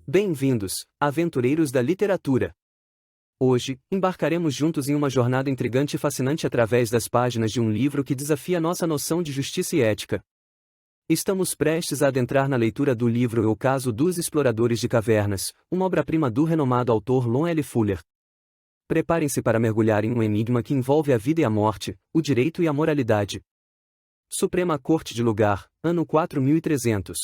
Bem-vindos, aventureiros da literatura! Hoje, embarcaremos juntos em uma jornada intrigante e fascinante através das páginas de um livro que desafia nossa noção de justiça e ética. Estamos prestes a adentrar na leitura do livro O Caso dos Exploradores de Cavernas, uma obra-prima do renomado autor Lon L. Fuller. Preparem-se para mergulhar em um enigma que envolve a vida e a morte, o direito e a moralidade. Suprema Corte de Lugar, ano 4300.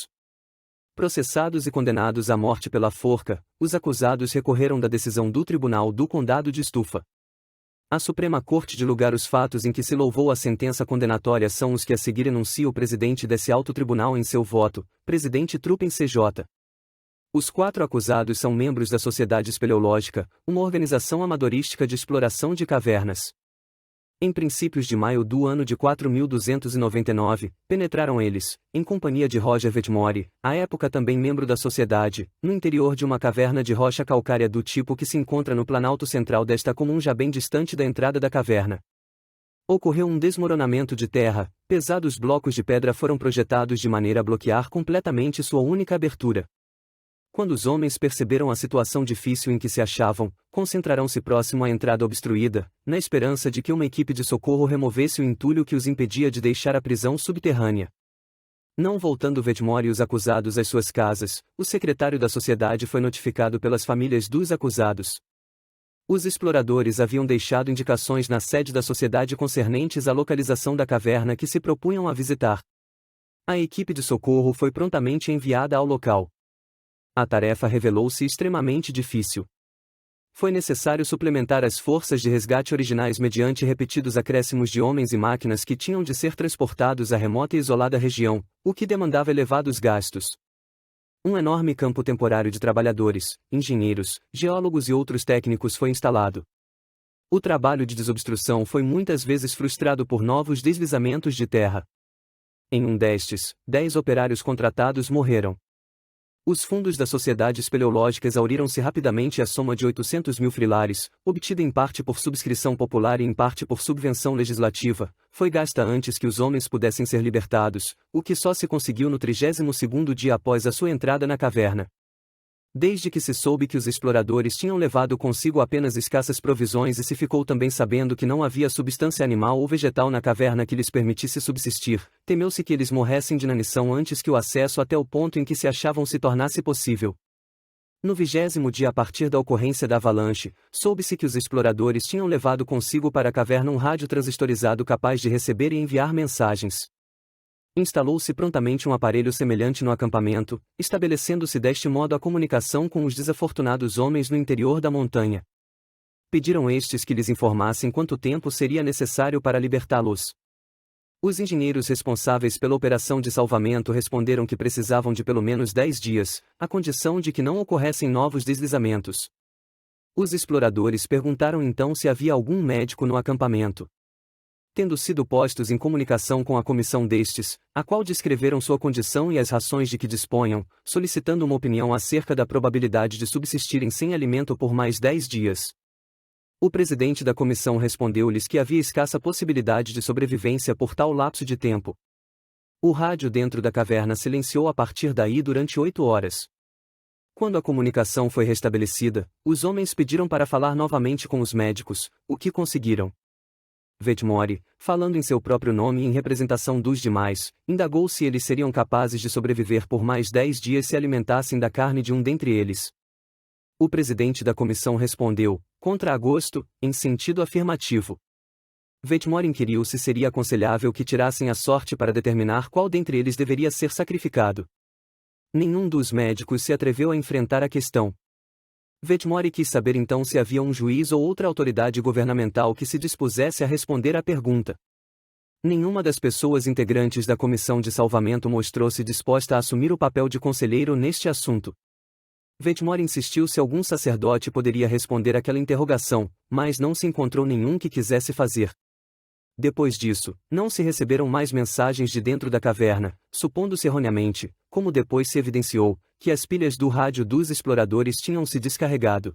Processados e condenados à morte pela forca, os acusados recorreram da decisão do Tribunal do Condado de Estufa. A Suprema Corte de Lugar. Os fatos em que se louvou a sentença condenatória são os que a seguir enuncia o presidente desse alto tribunal em seu voto, presidente Truppen CJ. Os 4 acusados são membros da Sociedade Espeleológica, uma organização amadorística de exploração de cavernas. Em princípios de maio do ano de 4299, penetraram eles, em companhia de Roger Vetmore, à época também membro da sociedade, no interior de uma caverna de rocha calcária do tipo que se encontra no planalto central desta comum já bem distante da entrada da caverna. Ocorreu um desmoronamento de terra, pesados blocos de pedra foram projetados de maneira a bloquear completamente sua única abertura. Quando os homens perceberam a situação difícil em que se achavam, concentraram-se próximo à entrada obstruída, na esperança de que uma equipe de socorro removesse o entulho que os impedia de deixar a prisão subterrânea. Não voltando Vetmore e os acusados às suas casas, o secretário da sociedade foi notificado pelas famílias dos acusados. Os exploradores haviam deixado indicações na sede da sociedade concernentes à localização da caverna que se propunham a visitar. A equipe de socorro foi prontamente enviada ao local. A tarefa revelou-se extremamente difícil. Foi necessário suplementar as forças de resgate originais mediante repetidos acréscimos de homens e máquinas que tinham de ser transportados à remota e isolada região, o que demandava elevados gastos. Um enorme campo temporário de trabalhadores, engenheiros, geólogos e outros técnicos foi instalado. O trabalho de desobstrução foi muitas vezes frustrado por novos deslizamentos de terra. Em um destes, 10 operários contratados morreram. Os fundos da Sociedade Espeleológica exauriram-se rapidamente e a soma de 800 mil frilares, obtida em parte por subscrição popular e em parte por subvenção legislativa, foi gasta antes que os homens pudessem ser libertados, o que só se conseguiu no 32º dia após a sua entrada na caverna. Desde que se soube que os exploradores tinham levado consigo apenas escassas provisões e se ficou também sabendo que não havia substância animal ou vegetal na caverna que lhes permitisse subsistir, temeu-se que eles morressem de inanição antes que o acesso até o ponto em que se achavam se tornasse possível. No 20º dia a partir da ocorrência da avalanche, soube-se que os exploradores tinham levado consigo para a caverna um rádio transistorizado capaz de receber e enviar mensagens. Instalou-se prontamente um aparelho semelhante no acampamento, estabelecendo-se deste modo a comunicação com os desafortunados homens no interior da montanha. Pediram estes que lhes informassem quanto tempo seria necessário para libertá-los. Os engenheiros responsáveis pela operação de salvamento responderam que precisavam de pelo menos 10 dias, à condição de que não ocorressem novos deslizamentos. Os exploradores perguntaram então se havia algum médico no acampamento. Tendo sido postos em comunicação com a comissão destes, a qual descreveram sua condição e as rações de que disponham, solicitando uma opinião acerca da probabilidade de subsistirem sem alimento por mais 10 dias. O presidente da comissão respondeu-lhes que havia escassa possibilidade de sobrevivência por tal lapso de tempo. O rádio dentro da caverna silenciou a partir daí durante 8 horas. Quando a comunicação foi restabelecida, os homens pediram para falar novamente com os médicos, o que conseguiram. Vetmore, falando em seu próprio nome e em representação dos demais, indagou se eles seriam capazes de sobreviver por mais 10 dias se alimentassem da carne de um dentre eles. O presidente da comissão respondeu, contra agosto, em sentido afirmativo. Vetmore inquiriu se seria aconselhável que tirassem a sorte para determinar qual dentre eles deveria ser sacrificado. Nenhum dos médicos se atreveu a enfrentar a questão. Vetmore quis saber então se havia um juiz ou outra autoridade governamental que se dispusesse a responder à pergunta. Nenhuma das pessoas integrantes da comissão de salvamento mostrou-se disposta a assumir o papel de conselheiro neste assunto. Vetmore insistiu se algum sacerdote poderia responder àquela interrogação, mas não se encontrou nenhum que quisesse fazer. Depois disso, não se receberam mais mensagens de dentro da caverna, supondo-se erroneamente, como depois se evidenciou, que as pilhas do rádio dos exploradores tinham se descarregado.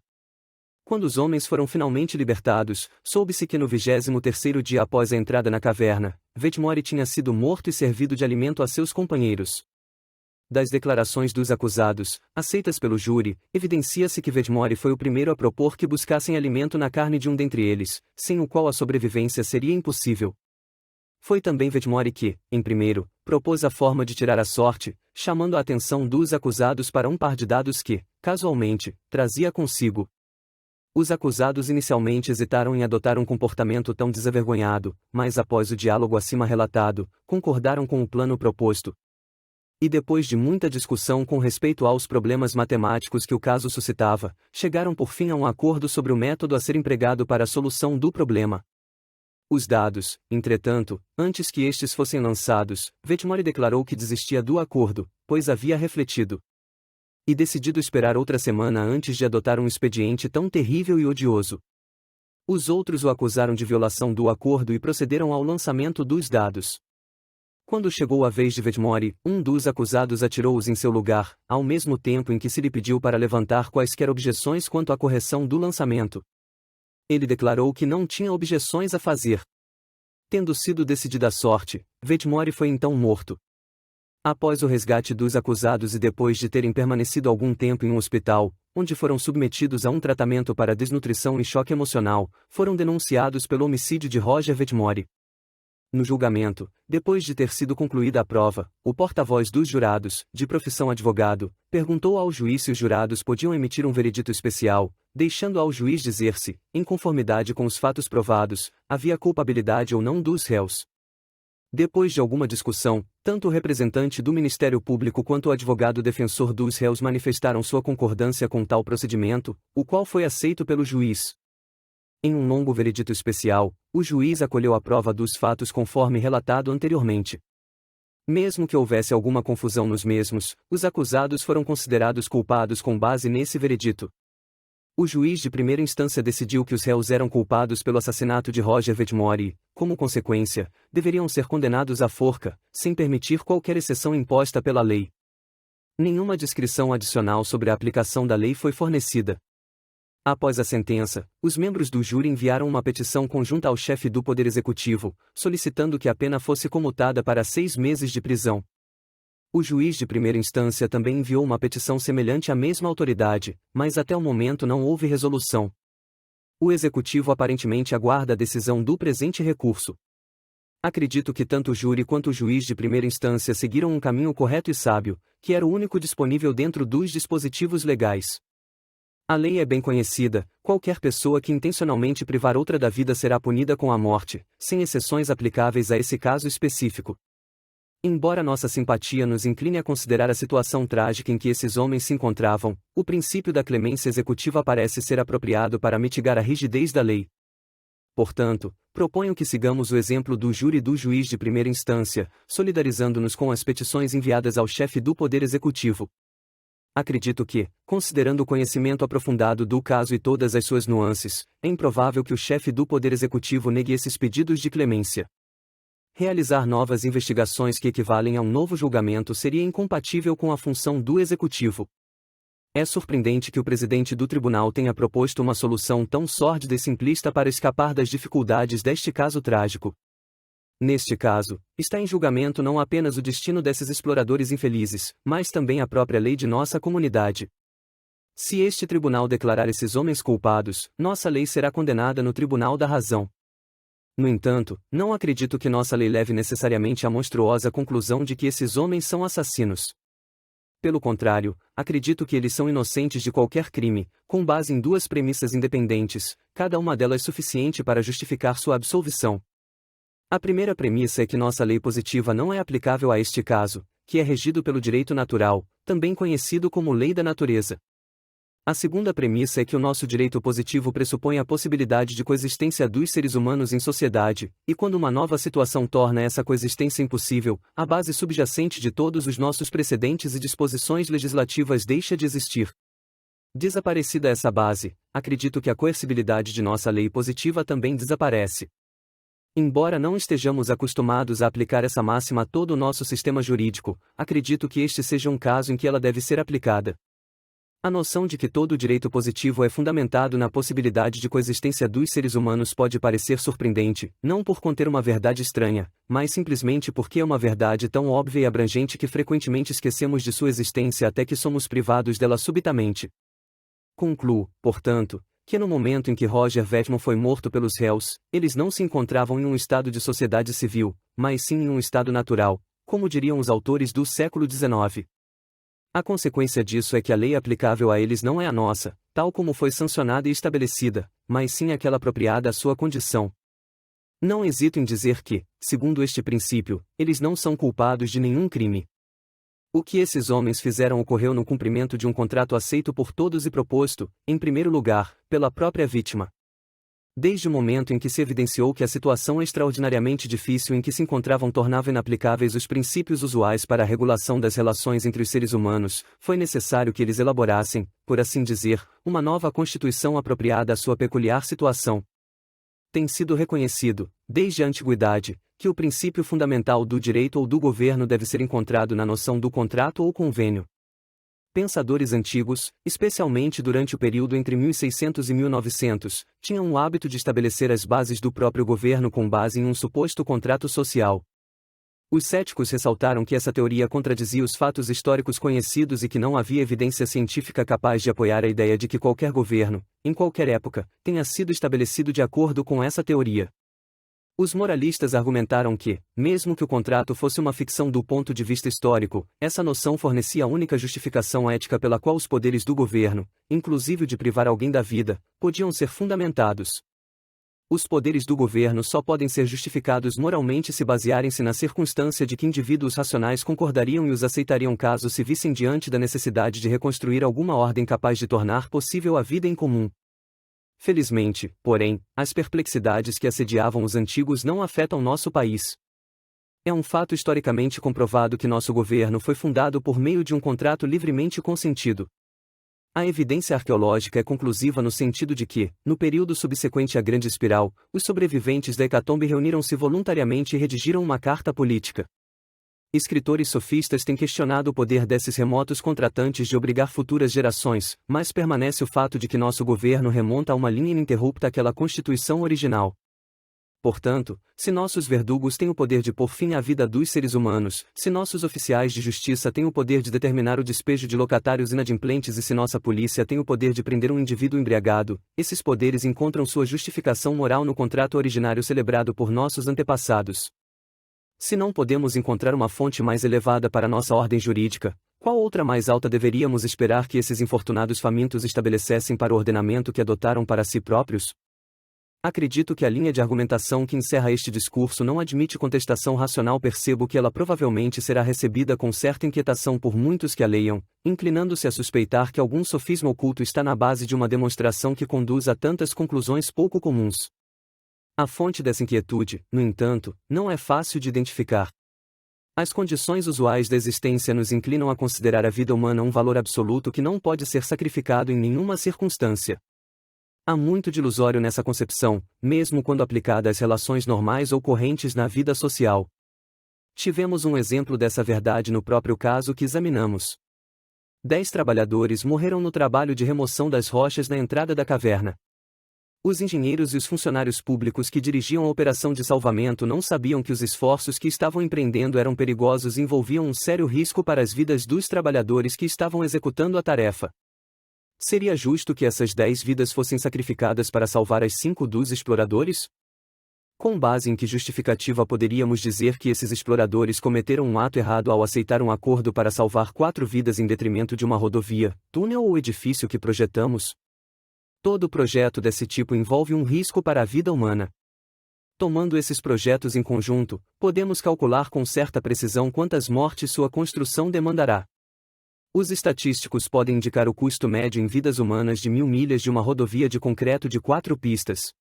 Quando os homens foram finalmente libertados, soube-se que no 23º dia após a entrada na caverna, Vetmore tinha sido morto e servido de alimento a seus companheiros. Das declarações dos acusados, aceitas pelo júri, evidencia-se que Vetmore foi o primeiro a propor que buscassem alimento na carne de um dentre eles, sem o qual a sobrevivência seria impossível. Foi também Vetmore que, em primeiro, propôs a forma de tirar a sorte, chamando a atenção dos acusados para um par de dados que, casualmente, trazia consigo. Os acusados inicialmente hesitaram em adotar um comportamento tão desavergonhado, mas após o diálogo acima relatado, concordaram com o plano proposto. E depois de muita discussão com respeito aos problemas matemáticos que o caso suscitava, chegaram por fim a um acordo sobre o método a ser empregado para a solução do problema. Os dados, entretanto, antes que estes fossem lançados, Vetmore declarou que desistia do acordo, pois havia refletido e decidido esperar outra semana antes de adotar um expediente tão terrível e odioso. Os outros o acusaram de violação do acordo e procederam ao lançamento dos dados. Quando chegou a vez de Vetmore, um dos acusados atirou-os em seu lugar, ao mesmo tempo em que se lhe pediu para levantar quaisquer objeções quanto à correção do lançamento. Ele declarou que não tinha objeções a fazer. Tendo sido decidida a sorte, Vetmore foi então morto. Após o resgate dos acusados e depois de terem permanecido algum tempo em um hospital, onde foram submetidos a um tratamento para desnutrição e choque emocional, foram denunciados pelo homicídio de Roger Vetmore. No julgamento, depois de ter sido concluída a prova, o porta-voz dos jurados, de profissão advogado, perguntou ao juiz se os jurados podiam emitir um veredito especial, deixando ao juiz dizer se, em conformidade com os fatos provados, havia culpabilidade ou não dos réus. Depois de alguma discussão, tanto o representante do Ministério Público quanto o advogado defensor dos réus manifestaram sua concordância com tal procedimento, o qual foi aceito pelo juiz. Em um longo veredito especial, o juiz acolheu a prova dos fatos conforme relatado anteriormente. Mesmo que houvesse alguma confusão nos mesmos, os acusados foram considerados culpados com base nesse veredito. O juiz de primeira instância decidiu que os réus eram culpados pelo assassinato de Roger Vetmore e, como consequência, deveriam ser condenados à forca, sem permitir qualquer exceção imposta pela lei. Nenhuma descrição adicional sobre a aplicação da lei foi fornecida. Após a sentença, os membros do júri enviaram uma petição conjunta ao chefe do Poder Executivo, solicitando que a pena fosse comutada para 6 meses de prisão. O juiz de primeira instância também enviou uma petição semelhante à mesma autoridade, mas até o momento não houve resolução. O Executivo aparentemente aguarda a decisão do presente recurso. Acredito que tanto o júri quanto o juiz de primeira instância seguiram um caminho correto e sábio, que era o único disponível dentro dos dispositivos legais. A lei é bem conhecida, qualquer pessoa que intencionalmente privar outra da vida será punida com a morte, sem exceções aplicáveis a esse caso específico. Embora nossa simpatia nos incline a considerar a situação trágica em que esses homens se encontravam, o princípio da clemência executiva parece ser apropriado para mitigar a rigidez da lei. Portanto, proponho que sigamos o exemplo do júri e do juiz de primeira instância, solidarizando-nos com as petições enviadas ao chefe do Poder Executivo. Acredito que, considerando o conhecimento aprofundado do caso e todas as suas nuances, é improvável que o chefe do Poder Executivo negue esses pedidos de clemência. Realizar novas investigações que equivalem a um novo julgamento seria incompatível com a função do Executivo. É surpreendente que o presidente do tribunal tenha proposto uma solução tão sórdida e simplista para escapar das dificuldades deste caso trágico. Neste caso, está em julgamento não apenas o destino desses exploradores infelizes, mas também a própria lei de nossa comunidade. Se este tribunal declarar esses homens culpados, nossa lei será condenada no tribunal da razão. No entanto, não acredito que nossa lei leve necessariamente à monstruosa conclusão de que esses homens são assassinos. Pelo contrário, acredito que eles são inocentes de qualquer crime, com base em 2 premissas independentes, cada uma delas suficiente para justificar sua absolvição. A primeira premissa é que nossa lei positiva não é aplicável a este caso, que é regido pelo direito natural, também conhecido como lei da natureza. A segunda premissa é que o nosso direito positivo pressupõe a possibilidade de coexistência dos seres humanos em sociedade, e quando uma nova situação torna essa coexistência impossível, a base subjacente de todos os nossos precedentes e disposições legislativas deixa de existir. Desaparecida essa base, acredito que a coercibilidade de nossa lei positiva também desaparece. Embora não estejamos acostumados a aplicar essa máxima a todo o nosso sistema jurídico, acredito que este seja um caso em que ela deve ser aplicada. A noção de que todo direito positivo é fundamentado na possibilidade de coexistência dos seres humanos pode parecer surpreendente, não por conter uma verdade estranha, mas simplesmente porque é uma verdade tão óbvia e abrangente que frequentemente esquecemos de sua existência até que somos privados dela subitamente. Concluo, portanto, que no momento em que Roger Vetman foi morto pelos réus, eles não se encontravam em um estado de sociedade civil, mas sim em um estado natural, como diriam os autores do século XIX. A consequência disso é que a lei aplicável a eles não é a nossa, tal como foi sancionada e estabelecida, mas sim aquela apropriada à sua condição. Não hesito em dizer que, segundo este princípio, eles não são culpados de nenhum crime. O que esses homens fizeram ocorreu no cumprimento de um contrato aceito por todos e proposto, em primeiro lugar, pela própria vítima. Desde o momento em que se evidenciou que a situação extraordinariamente difícil em que se encontravam tornava inaplicáveis os princípios usuais para a regulação das relações entre os seres humanos, foi necessário que eles elaborassem, por assim dizer, uma nova constituição apropriada à sua peculiar situação. Tem sido reconhecido, desde a antiguidade, que o princípio fundamental do direito ou do governo deve ser encontrado na noção do contrato ou convênio. Pensadores antigos, especialmente durante o período entre 1600 e 1900, tinham o hábito de estabelecer as bases do próprio governo com base em um suposto contrato social. Os céticos ressaltaram que essa teoria contradizia os fatos históricos conhecidos e que não havia evidência científica capaz de apoiar a ideia de que qualquer governo, em qualquer época, tenha sido estabelecido de acordo com essa teoria. Os moralistas argumentaram que, mesmo que o contrato fosse uma ficção do ponto de vista histórico, essa noção fornecia a única justificação ética pela qual os poderes do governo, inclusive o de privar alguém da vida, podiam ser fundamentados. Os poderes do governo só podem ser justificados moralmente se basearem-se na circunstância de que indivíduos racionais concordariam e os aceitariam caso se vissem diante da necessidade de reconstruir alguma ordem capaz de tornar possível a vida em comum. Felizmente, porém, as perplexidades que assediavam os antigos não afetam nosso país. É um fato historicamente comprovado que nosso governo foi fundado por meio de um contrato livremente consentido. A evidência arqueológica é conclusiva no sentido de que, no período subsequente à Grande Espiral, os sobreviventes da hecatombe reuniram-se voluntariamente e redigiram uma carta política. Escritores sofistas têm questionado o poder desses remotos contratantes de obrigar futuras gerações, mas permanece o fato de que nosso governo remonta a uma linha ininterrupta àquela Constituição original. Portanto, se nossos verdugos têm o poder de pôr fim à vida dos seres humanos, se nossos oficiais de justiça têm o poder de determinar o despejo de locatários inadimplentes e se nossa polícia tem o poder de prender um indivíduo embriagado, esses poderes encontram sua justificação moral no contrato originário celebrado por nossos antepassados. Se não podemos encontrar uma fonte mais elevada para nossa ordem jurídica, qual outra mais alta deveríamos esperar que esses infortunados famintos estabelecessem para o ordenamento que adotaram para si próprios? Acredito que a linha de argumentação que encerra este discurso não admite contestação racional. Percebo que ela provavelmente será recebida com certa inquietação por muitos que a leiam, inclinando-se a suspeitar que algum sofisma oculto está na base de uma demonstração que conduz a tantas conclusões pouco comuns. A fonte dessa inquietude, no entanto, não é fácil de identificar. As condições usuais da existência nos inclinam a considerar a vida humana um valor absoluto que não pode ser sacrificado em nenhuma circunstância. Há muito de ilusório nessa concepção, mesmo quando aplicada às relações normais ou correntes na vida social. Tivemos um exemplo dessa verdade no próprio caso que examinamos. 10 trabalhadores morreram no trabalho de remoção das rochas na entrada da caverna. Os engenheiros e os funcionários públicos que dirigiam a operação de salvamento não sabiam que os esforços que estavam empreendendo eram perigosos e envolviam um sério risco para as vidas dos trabalhadores que estavam executando a tarefa. Seria justo que essas 10 vidas fossem sacrificadas para salvar as 5 dos exploradores? Com base em que justificativa poderíamos dizer que esses exploradores cometeram um ato errado ao aceitar um acordo para salvar 4 vidas em detrimento de uma rodovia, túnel ou edifício que projetamos? Todo projeto desse tipo envolve um risco para a vida humana. Tomando esses projetos em conjunto, podemos calcular com certa precisão quantas mortes sua construção demandará. Os estatísticos podem indicar o custo médio em vidas humanas de 1000 milhas de uma rodovia de concreto de 4 pistas.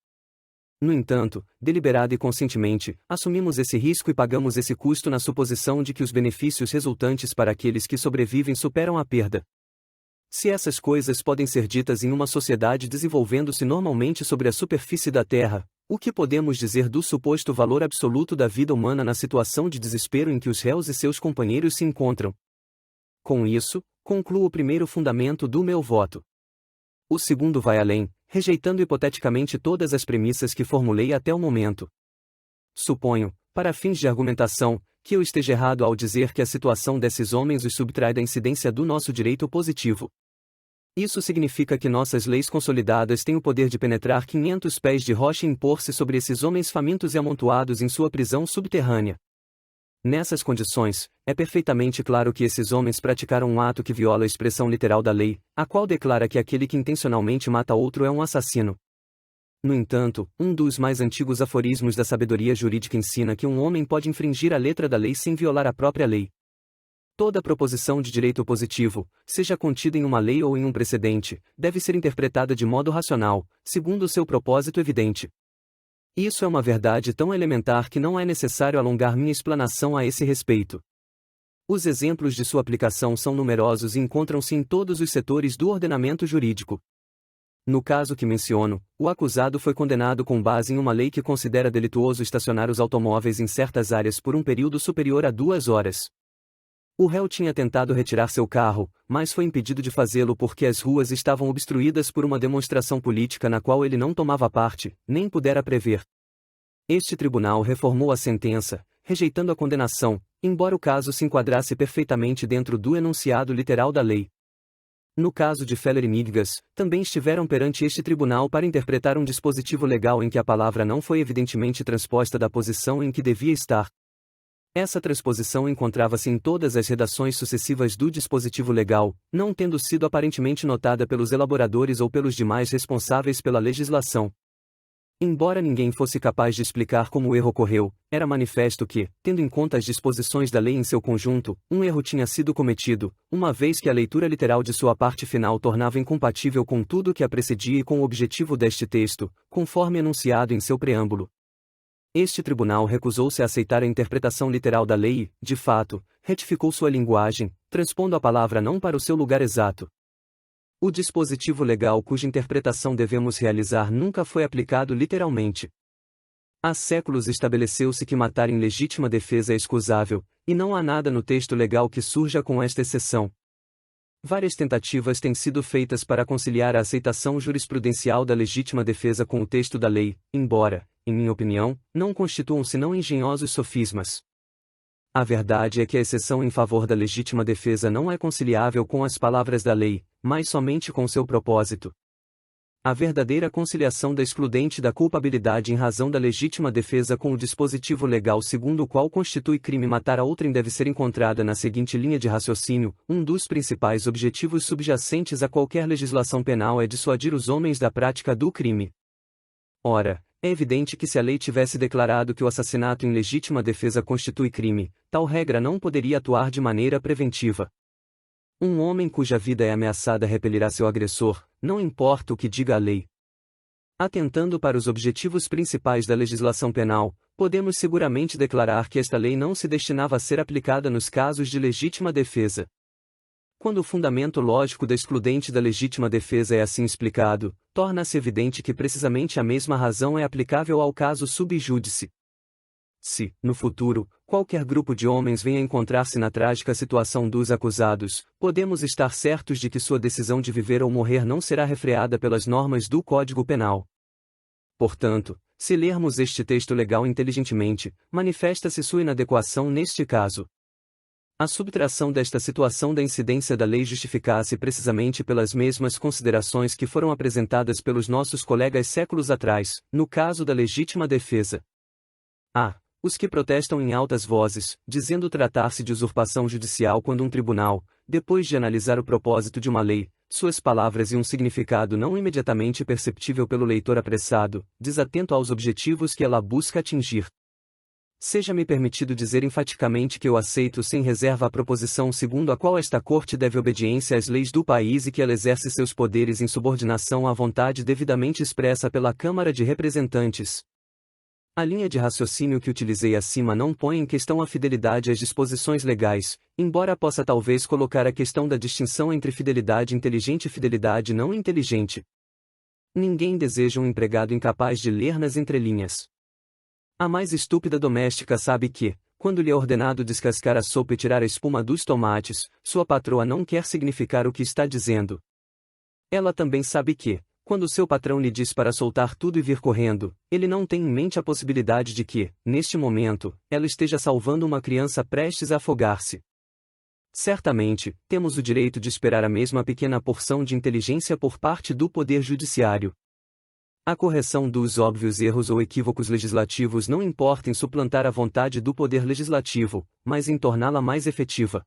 No entanto, deliberada e conscientemente, assumimos esse risco e pagamos esse custo na suposição de que os benefícios resultantes para aqueles que sobrevivem superam a perda. Se essas coisas podem ser ditas em uma sociedade desenvolvendo-se normalmente sobre a superfície da Terra, O que podemos dizer do suposto valor absoluto da vida humana na situação de desespero em que os réus e seus companheiros se encontram? Com isso, concluo o primeiro fundamento do meu voto. O segundo vai além, rejeitando hipoteticamente todas as premissas que formulei até o momento. Suponho, para fins de argumentação, que eu esteja errado ao dizer que a situação desses homens os subtrai da incidência do nosso direito positivo. Isso significa que nossas leis consolidadas têm o poder de penetrar 500 pés de rocha e impor-se sobre esses homens famintos e amontoados em sua prisão subterrânea. Nessas condições, é perfeitamente claro que esses homens praticaram um ato que viola a expressão literal da lei, a qual declara que aquele que intencionalmente mata outro é um assassino. No entanto, um dos mais antigos aforismos da sabedoria jurídica ensina que um homem pode infringir a letra da lei sem violar a própria lei. Toda proposição de direito positivo, seja contida em uma lei ou em um precedente, deve ser interpretada de modo racional, segundo o seu propósito evidente. Isso é uma verdade tão elementar que não é necessário alongar minha explanação a esse respeito. Os exemplos de sua aplicação são numerosos e encontram-se em todos os setores do ordenamento jurídico. No caso que menciono, o acusado foi condenado com base em uma lei que considera delituoso estacionar os automóveis em certas áreas por um período superior a 2 horas. O réu tinha tentado retirar seu carro, mas foi impedido de fazê-lo porque as ruas estavam obstruídas por uma demonstração política na qual ele não tomava parte, nem pudera prever. Este tribunal reformou a sentença, rejeitando a condenação, embora o caso se enquadrasse perfeitamente dentro do enunciado literal da lei. No caso de Feller e Midgas, também estiveram perante este tribunal para interpretar um dispositivo legal em que a palavra não foi evidentemente transposta da posição em que devia estar. Essa transposição encontrava-se em todas as redações sucessivas do dispositivo legal, não tendo sido aparentemente notada pelos elaboradores ou pelos demais responsáveis pela legislação. Embora ninguém fosse capaz de explicar como o erro ocorreu, era manifesto que, tendo em conta as disposições da lei em seu conjunto, um erro tinha sido cometido, uma vez que a leitura literal de sua parte final tornava incompatível com tudo que a precedia e com o objetivo deste texto, conforme enunciado em seu preâmbulo. Este tribunal recusou-se a aceitar a interpretação literal da lei e, de fato, retificou sua linguagem, transpondo a palavra não para o seu lugar exato. O dispositivo legal cuja interpretação devemos realizar nunca foi aplicado literalmente. Há séculos estabeleceu-se que matar em legítima defesa é excusável, e não há nada no texto legal que surja com esta exceção. Várias tentativas têm sido feitas para conciliar a aceitação jurisprudencial da legítima defesa com o texto da lei, embora, em minha opinião, não constituam senão engenhosos sofismas. A verdade é que a exceção em favor da legítima defesa não é conciliável com as palavras da lei, mas somente com seu propósito. A verdadeira conciliação da excludente da culpabilidade em razão da legítima defesa com o dispositivo legal segundo o qual constitui crime matar a outrem deve ser encontrada na seguinte linha de raciocínio: um dos principais objetivos subjacentes a qualquer legislação penal é dissuadir os homens da prática do crime. Ora, é evidente que se a lei tivesse declarado que o assassinato em legítima defesa constitui crime, tal regra não poderia atuar de maneira preventiva. Um homem cuja vida é ameaçada repelirá seu agressor, não importa o que diga a lei. Atentando para os objetivos principais da legislação penal, podemos seguramente declarar que esta lei não se destinava a ser aplicada nos casos de legítima defesa. Quando o fundamento lógico da excludente da legítima defesa é assim explicado, torna-se evidente que precisamente a mesma razão é aplicável ao caso sub iudice. Se, no futuro, qualquer grupo de homens venha encontrar-se na trágica situação dos acusados, podemos estar certos de que sua decisão de viver ou morrer não será refreada pelas normas do Código Penal. Portanto, se lermos este texto legal inteligentemente, manifesta-se sua inadequação neste caso. A subtração desta situação da incidência da lei justifica-se precisamente pelas mesmas considerações que foram apresentadas pelos nossos colegas séculos atrás, no caso da legítima defesa. Os que protestam em altas vozes, dizendo tratar-se de usurpação judicial quando um tribunal, depois de analisar o propósito de uma lei, suas palavras e um significado não imediatamente perceptível pelo leitor apressado, desatento aos objetivos que ela busca atingir. Seja-me permitido dizer enfaticamente que eu aceito sem reserva a proposição segundo a qual esta Corte deve obediência às leis do país e que ela exerce seus poderes em subordinação à vontade devidamente expressa pela Câmara de Representantes. A linha de raciocínio que utilizei acima não põe em questão a fidelidade às disposições legais, embora possa talvez colocar a questão da distinção entre fidelidade inteligente e fidelidade não inteligente. Ninguém deseja um empregado incapaz de ler nas entrelinhas. A mais estúpida doméstica sabe que, quando lhe é ordenado descascar a sopa e tirar a espuma dos tomates, sua patroa não quer significar o que está dizendo. Ela também sabe que, quando seu patrão lhe diz para soltar tudo e vir correndo, ele não tem em mente a possibilidade de que, neste momento, ela esteja salvando uma criança prestes a afogar-se. Certamente, temos o direito de esperar a mesma pequena porção de inteligência por parte do Poder Judiciário. A correção dos óbvios erros ou equívocos legislativos não importa em suplantar a vontade do Poder Legislativo, mas em torná-la mais efetiva.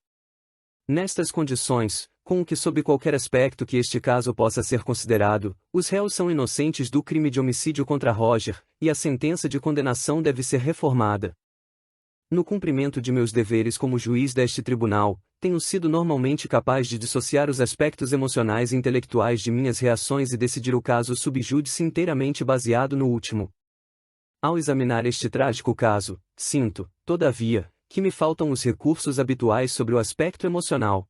Nestas condições, com o que sob qualquer aspecto que este caso possa ser considerado, os réus são inocentes do crime de homicídio contra Roger, e a sentença de condenação deve ser reformada. No cumprimento de meus deveres como juiz deste tribunal, tenho sido normalmente capaz de dissociar os aspectos emocionais e intelectuais de minhas reações e decidir o caso sub júdice inteiramente baseado no último. Ao examinar este trágico caso, sinto, todavia, que me faltam os recursos habituais sobre o aspecto emocional.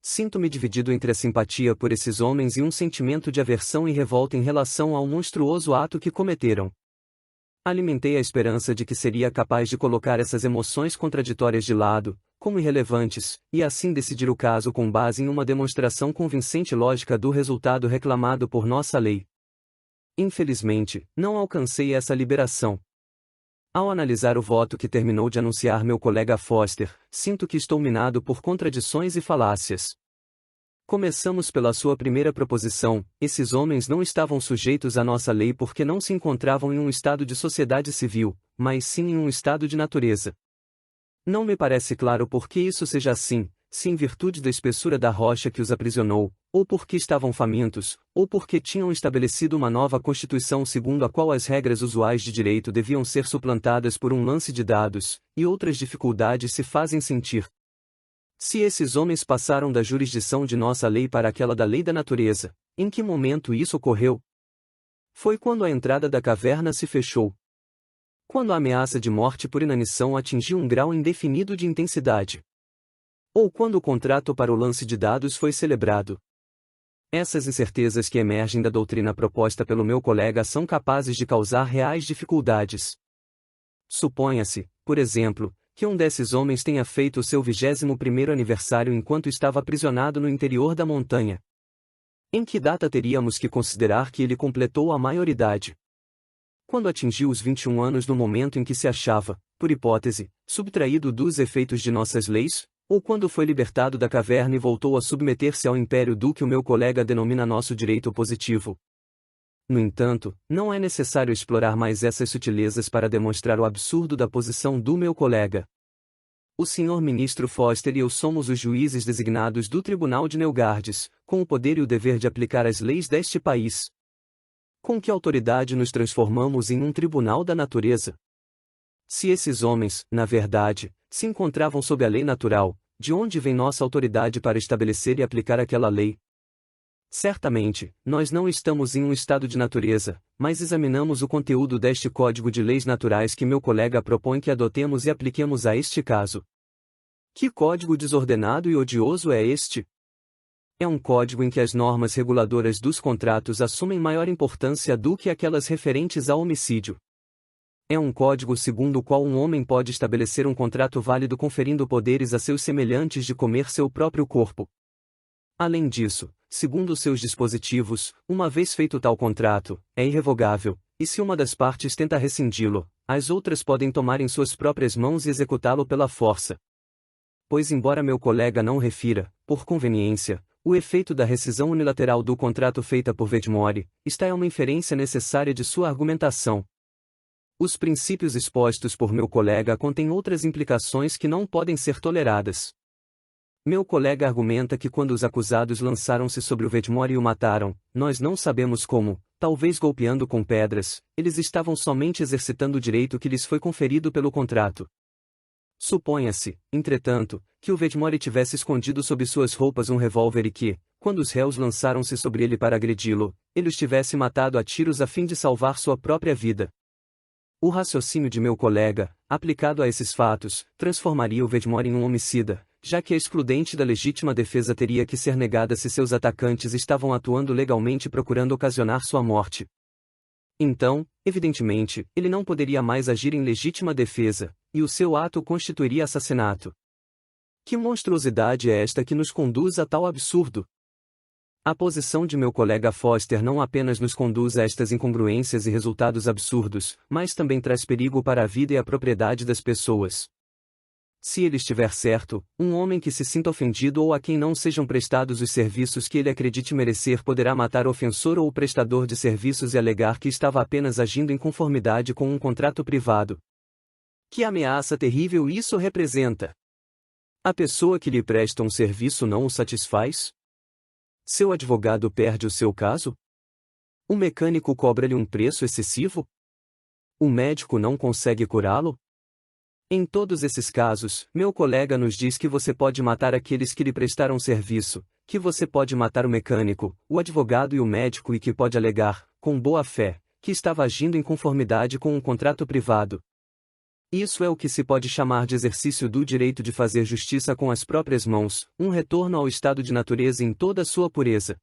Sinto-me dividido entre a simpatia por esses homens e um sentimento de aversão e revolta em relação ao monstruoso ato que cometeram. Alimentei a esperança de que seria capaz de colocar essas emoções contraditórias de lado, como irrelevantes, e assim decidir o caso com base em uma demonstração convincente e lógica do resultado reclamado por nossa lei. Infelizmente, não alcancei essa liberação. Ao analisar o voto que terminou de anunciar meu colega Foster, sinto que estou minado por contradições e falácias. Começamos pela sua primeira proposição: esses homens não estavam sujeitos à nossa lei porque não se encontravam em um estado de sociedade civil, mas sim em um estado de natureza. Não me parece claro por que isso seja assim, se em virtude da espessura da rocha que os aprisionou, ou porque estavam famintos, ou porque tinham estabelecido uma nova constituição segundo a qual as regras usuais de direito deviam ser suplantadas por um lance de dados, e outras dificuldades se fazem sentir. Se esses homens passaram da jurisdição de nossa lei para aquela da lei da natureza, em que momento isso ocorreu? Foi quando a entrada da caverna se fechou. Quando a ameaça de morte por inanição atingiu um grau indefinido de intensidade. Ou quando o contrato para o lance de dados foi celebrado. Essas incertezas que emergem da doutrina proposta pelo meu colega são capazes de causar reais dificuldades. Suponha-se, por exemplo, que um desses homens tenha feito o seu 21º aniversário enquanto estava aprisionado no interior da montanha. Em que data teríamos que considerar que ele completou a maioridade? Quando atingiu os 21 anos no momento em que se achava, por hipótese, subtraído dos efeitos de nossas leis, ou quando foi libertado da caverna e voltou a submeter-se ao império do que o meu colega denomina nosso direito positivo? No entanto, não é necessário explorar mais essas sutilezas para demonstrar o absurdo da posição do meu colega. O Sr. Ministro Foster e eu somos os juízes designados do Tribunal de Neugardes, com o poder e o dever de aplicar as leis deste país. Com que autoridade nos transformamos em um tribunal da natureza? Se esses homens, na verdade, se encontravam sob a lei natural, de onde vem nossa autoridade para estabelecer e aplicar aquela lei? Certamente, nós não estamos em um estado de natureza, mas examinamos o conteúdo deste Código de Leis Naturais que meu colega propõe que adotemos e apliquemos a este caso. Que código desordenado e odioso é este? É um código em que as normas reguladoras dos contratos assumem maior importância do que aquelas referentes ao homicídio. É um código segundo o qual um homem pode estabelecer um contrato válido conferindo poderes a seus semelhantes de comer seu próprio corpo. Além disso, segundo seus dispositivos, uma vez feito tal contrato, é irrevogável, e se uma das partes tenta rescindi-lo, as outras podem tomar em suas próprias mãos e executá-lo pela força. Pois embora meu colega não refira, por conveniência, o efeito da rescisão unilateral do contrato feita por Wedmore, esta é uma inferência necessária de sua argumentação. Os princípios expostos por meu colega contêm outras implicações que não podem ser toleradas. Meu colega argumenta que quando os acusados lançaram-se sobre o Wedmore e o mataram, nós não sabemos como, talvez golpeando com pedras, eles estavam somente exercitando o direito que lhes foi conferido pelo contrato. Suponha-se, entretanto, que o Wedmore tivesse escondido sob suas roupas um revólver e que, quando os réus lançaram-se sobre ele para agredi-lo, ele os tivesse matado a tiros a fim de salvar sua própria vida. O raciocínio de meu colega, aplicado a esses fatos, transformaria o Wedmore em um homicida, já que a excludente da legítima defesa teria que ser negada se seus atacantes estavam atuando legalmente procurando ocasionar sua morte. Então, evidentemente, ele não poderia mais agir em legítima defesa, e o seu ato constituiria assassinato. Que monstruosidade é esta que nos conduz a tal absurdo? A posição de meu colega Foster não apenas nos conduz a estas incongruências e resultados absurdos, mas também traz perigo para a vida e a propriedade das pessoas. Se ele estiver certo, um homem que se sinta ofendido ou a quem não sejam prestados os serviços que ele acredite merecer poderá matar o ofensor ou o prestador de serviços e alegar que estava apenas agindo em conformidade com um contrato privado. Que ameaça terrível isso representa! A pessoa que lhe presta um serviço não o satisfaz? Seu advogado perde o seu caso? O mecânico cobra-lhe um preço excessivo? O médico não consegue curá-lo? Em todos esses casos, meu colega nos diz que você pode matar aqueles que lhe prestaram serviço, que você pode matar o mecânico, o advogado e o médico e que pode alegar, com boa fé, que estava agindo em conformidade com um contrato privado. Isso é o que se pode chamar de exercício do direito de fazer justiça com as próprias mãos, um retorno ao estado de natureza em toda a sua pureza.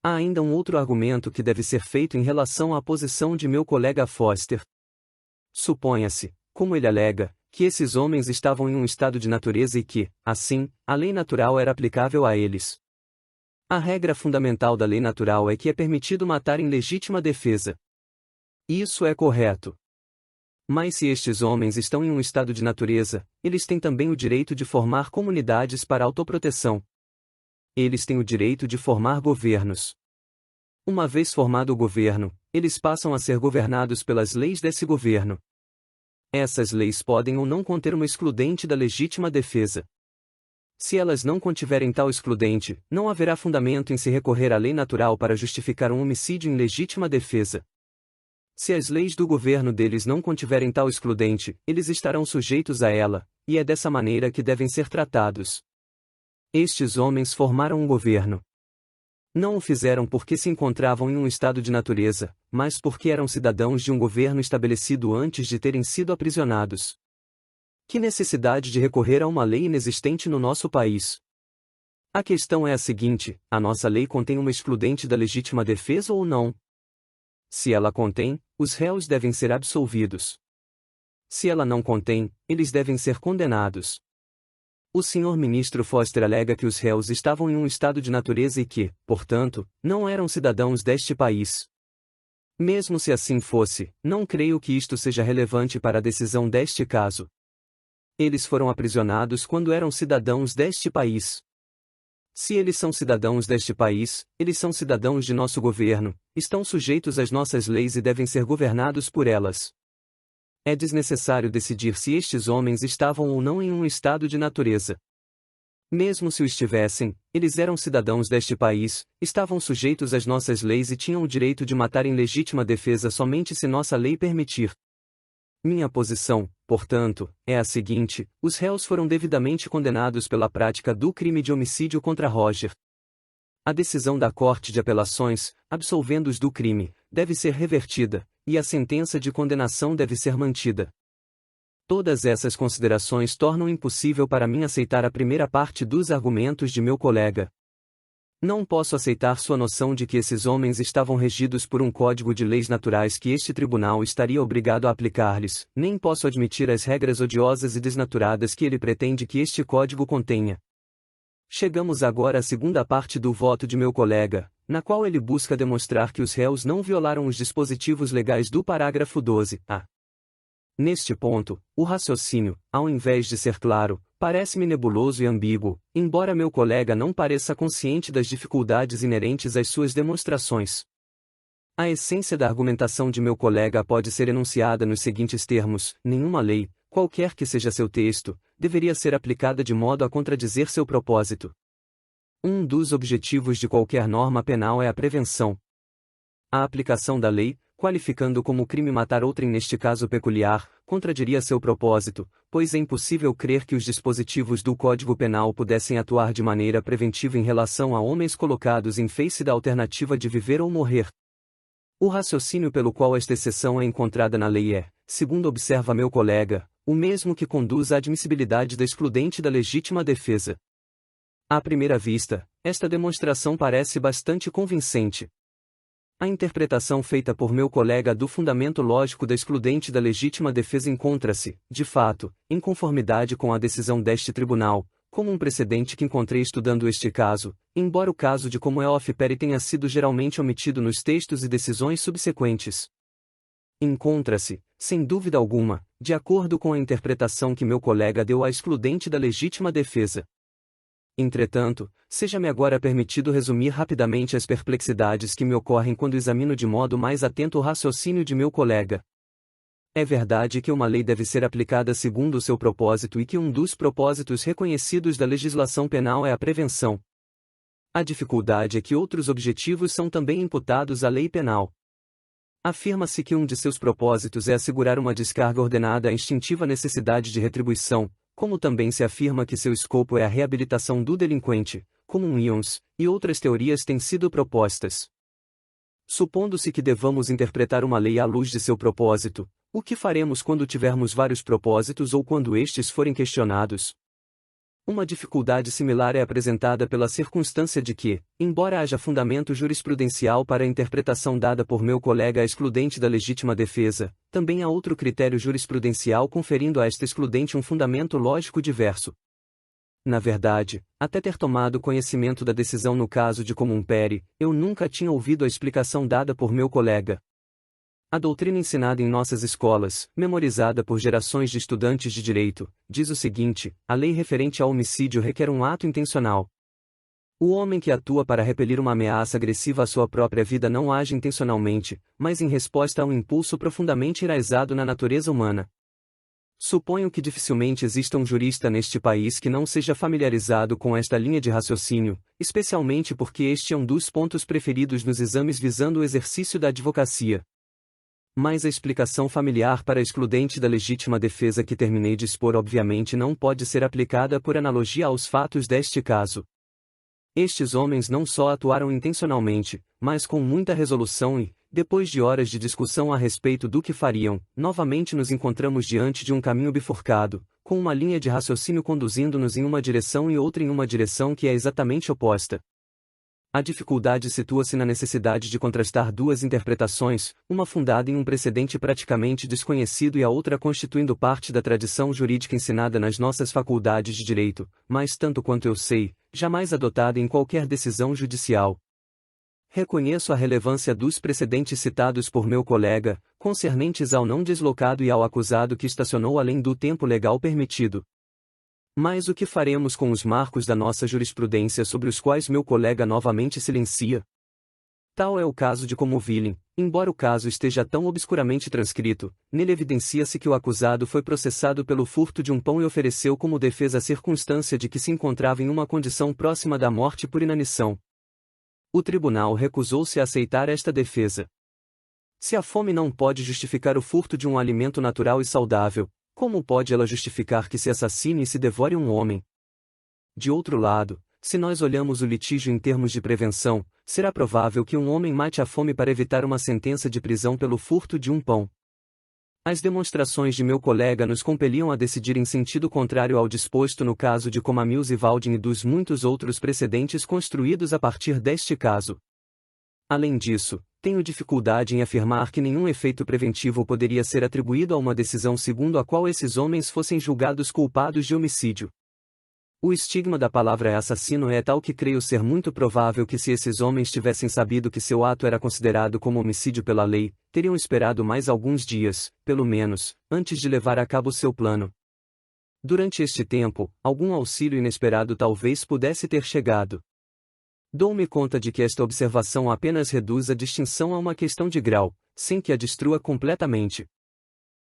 Há ainda um outro argumento que deve ser feito em relação à posição de meu colega Foster. Suponha-se, como ele alega, que esses homens estavam em um estado de natureza e que, assim, a lei natural era aplicável a eles. A regra fundamental da lei natural é que é permitido matar em legítima defesa. Isso é correto. Mas se estes homens estão em um estado de natureza, eles têm também o direito de formar comunidades para autoproteção. Eles têm o direito de formar governos. Uma vez formado o governo, eles passam a ser governados pelas leis desse governo. Essas leis podem ou não conter uma excludente da legítima defesa. Se elas não contiverem tal excludente, não haverá fundamento em se recorrer à lei natural para justificar um homicídio em legítima defesa. Se as leis do governo deles não contiverem tal excludente, eles estarão sujeitos a ela, e é dessa maneira que devem ser tratados. Estes homens formaram um governo. Não o fizeram porque se encontravam em um estado de natureza, mas porque eram cidadãos de um governo estabelecido antes de terem sido aprisionados. Que necessidade de recorrer a uma lei inexistente no nosso país? A questão é a seguinte: a nossa lei contém uma excludente da legítima defesa ou não? Se ela contém, os réus devem ser absolvidos. Se ela não contém, eles devem ser condenados. O Sr. Ministro Foster alega que os réus estavam em um estado de natureza e que, portanto, não eram cidadãos deste país. Mesmo se assim fosse, não creio que isto seja relevante para a decisão deste caso. Eles foram aprisionados quando eram cidadãos deste país. Se eles são cidadãos deste país, eles são cidadãos de nosso governo, estão sujeitos às nossas leis e devem ser governados por elas. É desnecessário decidir se estes homens estavam ou não em um estado de natureza. Mesmo se o estivessem, eles eram cidadãos deste país, estavam sujeitos às nossas leis e tinham o direito de matar em legítima defesa somente se nossa lei permitir. Minha posição, portanto, é a seguinte: os réus foram devidamente condenados pela prática do crime de homicídio contra Roger. A decisão da Corte de Apelações, absolvendo-os do crime, deve ser revertida, e a sentença de condenação deve ser mantida. Todas essas considerações tornam impossível para mim aceitar a primeira parte dos argumentos de meu colega. Não posso aceitar sua noção de que esses homens estavam regidos por um código de leis naturais que este tribunal estaria obrigado a aplicar-lhes, nem posso admitir as regras odiosas e desnaturadas que ele pretende que este código contenha. Chegamos agora à segunda parte do voto de meu colega, na qual ele busca demonstrar que os réus não violaram os dispositivos legais do parágrafo 12A. Neste ponto, o raciocínio, ao invés de ser claro, parece-me nebuloso e ambíguo, embora meu colega não pareça consciente das dificuldades inerentes às suas demonstrações. A essência da argumentação de meu colega pode ser enunciada nos seguintes termos: nenhuma lei, qualquer que seja seu texto, deveria ser aplicada de modo a contradizer seu propósito. Um dos objetivos de qualquer norma penal é a prevenção. A aplicação da lei, qualificando como crime matar outrem neste caso peculiar, contradiria seu propósito, pois é impossível crer que os dispositivos do Código Penal pudessem atuar de maneira preventiva em relação a homens colocados em face da alternativa de viver ou morrer. O raciocínio pelo qual esta exceção é encontrada na lei é, segundo observa meu colega, o mesmo que conduz à admissibilidade da excludente da legítima defesa. À primeira vista, esta demonstração parece bastante convincente. A interpretação feita por meu colega do fundamento lógico da excludente da legítima defesa encontra-se, de fato, em conformidade com a decisão deste tribunal, como um precedente que encontrei estudando este caso, embora o caso de como Peri tenha sido geralmente omitido nos textos e decisões subsequentes. Encontra-se, sem dúvida alguma, de acordo com a interpretação que meu colega deu à excludente da legítima defesa. Entretanto, seja-me agora permitido resumir rapidamente as perplexidades que me ocorrem quando examino de modo mais atento o raciocínio de meu colega. É verdade que uma lei deve ser aplicada segundo o seu propósito e que um dos propósitos reconhecidos da legislação penal é a prevenção. A dificuldade é que outros objetivos são também imputados à lei penal. Afirma-se que um de seus propósitos é assegurar uma descarga ordenada à instintiva necessidade de retribuição, como também se afirma que seu escopo é a reabilitação do delinquente, como um ions, e outras teorias têm sido propostas. Supondo-se que devamos interpretar uma lei à luz de seu propósito, o que faremos quando tivermos vários propósitos ou quando estes forem questionados? Uma dificuldade similar é apresentada pela circunstância de que, embora haja fundamento jurisprudencial para a interpretação dada por meu colega à excludente da legítima defesa, também há outro critério jurisprudencial conferindo a esta excludente um fundamento lógico diverso. Na verdade, até ter tomado conhecimento da decisão no caso de Comum Peri, eu nunca tinha ouvido a explicação dada por meu colega. A doutrina ensinada em nossas escolas, memorizada por gerações de estudantes de direito, diz o seguinte: a lei referente ao homicídio requer um ato intencional. O homem que atua para repelir uma ameaça agressiva à sua própria vida não age intencionalmente, mas em resposta a um impulso profundamente enraizado na natureza humana. Suponho que dificilmente exista um jurista neste país que não seja familiarizado com esta linha de raciocínio, especialmente porque este é um dos pontos preferidos nos exames visando o exercício da advocacia. Mas a explicação familiar para a excludente da legítima defesa que terminei de expor obviamente não pode ser aplicada por analogia aos fatos deste caso. Estes homens não só atuaram intencionalmente, mas com muita resolução e, depois de horas de discussão a respeito do que fariam, novamente nos encontramos diante de um caminho bifurcado, com uma linha de raciocínio conduzindo-nos em uma direção e outra em uma direção que é exatamente oposta. A dificuldade situa-se na necessidade de contrastar duas interpretações, uma fundada em um precedente praticamente desconhecido e a outra constituindo parte da tradição jurídica ensinada nas nossas faculdades de direito, mas tanto quanto eu sei, jamais adotada em qualquer decisão judicial. Reconheço a relevância dos precedentes citados por meu colega, concernentes ao não deslocado e ao acusado que estacionou além do tempo legal permitido. Mas o que faremos com os marcos da nossa jurisprudência sobre os quais meu colega novamente silencia? Tal é o caso de Comoville, embora o caso esteja tão obscuramente transcrito, nele evidencia-se que o acusado foi processado pelo furto de um pão e ofereceu como defesa a circunstância de que se encontrava em uma condição próxima da morte por inanição. O tribunal recusou-se a aceitar esta defesa. Se a fome não pode justificar o furto de um alimento natural e saudável, como pode ela justificar que se assassine e se devore um homem? De outro lado, se nós olhamos o litígio em termos de prevenção, será provável que um homem mate a fome para evitar uma sentença de prisão pelo furto de um pão. As demonstrações de meu colega nos compeliam a decidir em sentido contrário ao disposto no caso de Comamills e Valdin e dos muitos outros precedentes construídos a partir deste caso. Além disso, tenho dificuldade em afirmar que nenhum efeito preventivo poderia ser atribuído a uma decisão segundo a qual esses homens fossem julgados culpados de homicídio. O estigma da palavra assassino é tal que creio ser muito provável que se esses homens tivessem sabido que seu ato era considerado como homicídio pela lei, teriam esperado mais alguns dias, pelo menos, antes de levar a cabo seu plano. Durante este tempo, algum auxílio inesperado talvez pudesse ter chegado. Dou-me conta de que esta observação apenas reduz a distinção a uma questão de grau, sem que a destrua completamente.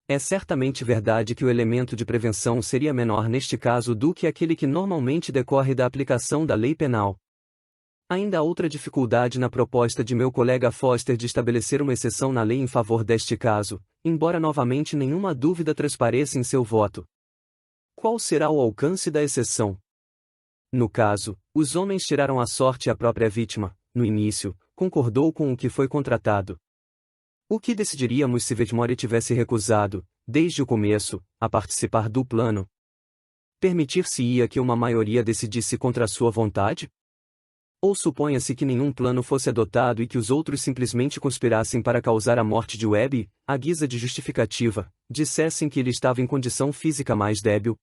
É certamente verdade que o elemento de prevenção seria menor neste caso do que aquele que normalmente decorre da aplicação da lei penal. Ainda há outra dificuldade na proposta de meu colega Foster de estabelecer uma exceção na lei em favor deste caso, embora novamente nenhuma dúvida transpareça em seu voto. Qual será o alcance da exceção? No caso, os homens tiraram à sorte a própria vítima, no início, concordou com o que foi contratado. O que decidiríamos se Vetmore tivesse recusado, desde o começo, a participar do plano? Permitir-se-ia que uma maioria decidisse contra a sua vontade? Ou suponha-se que nenhum plano fosse adotado e que os outros simplesmente conspirassem para causar a morte de Webb, à guisa de justificativa, dissessem que ele estava em condição física mais débil?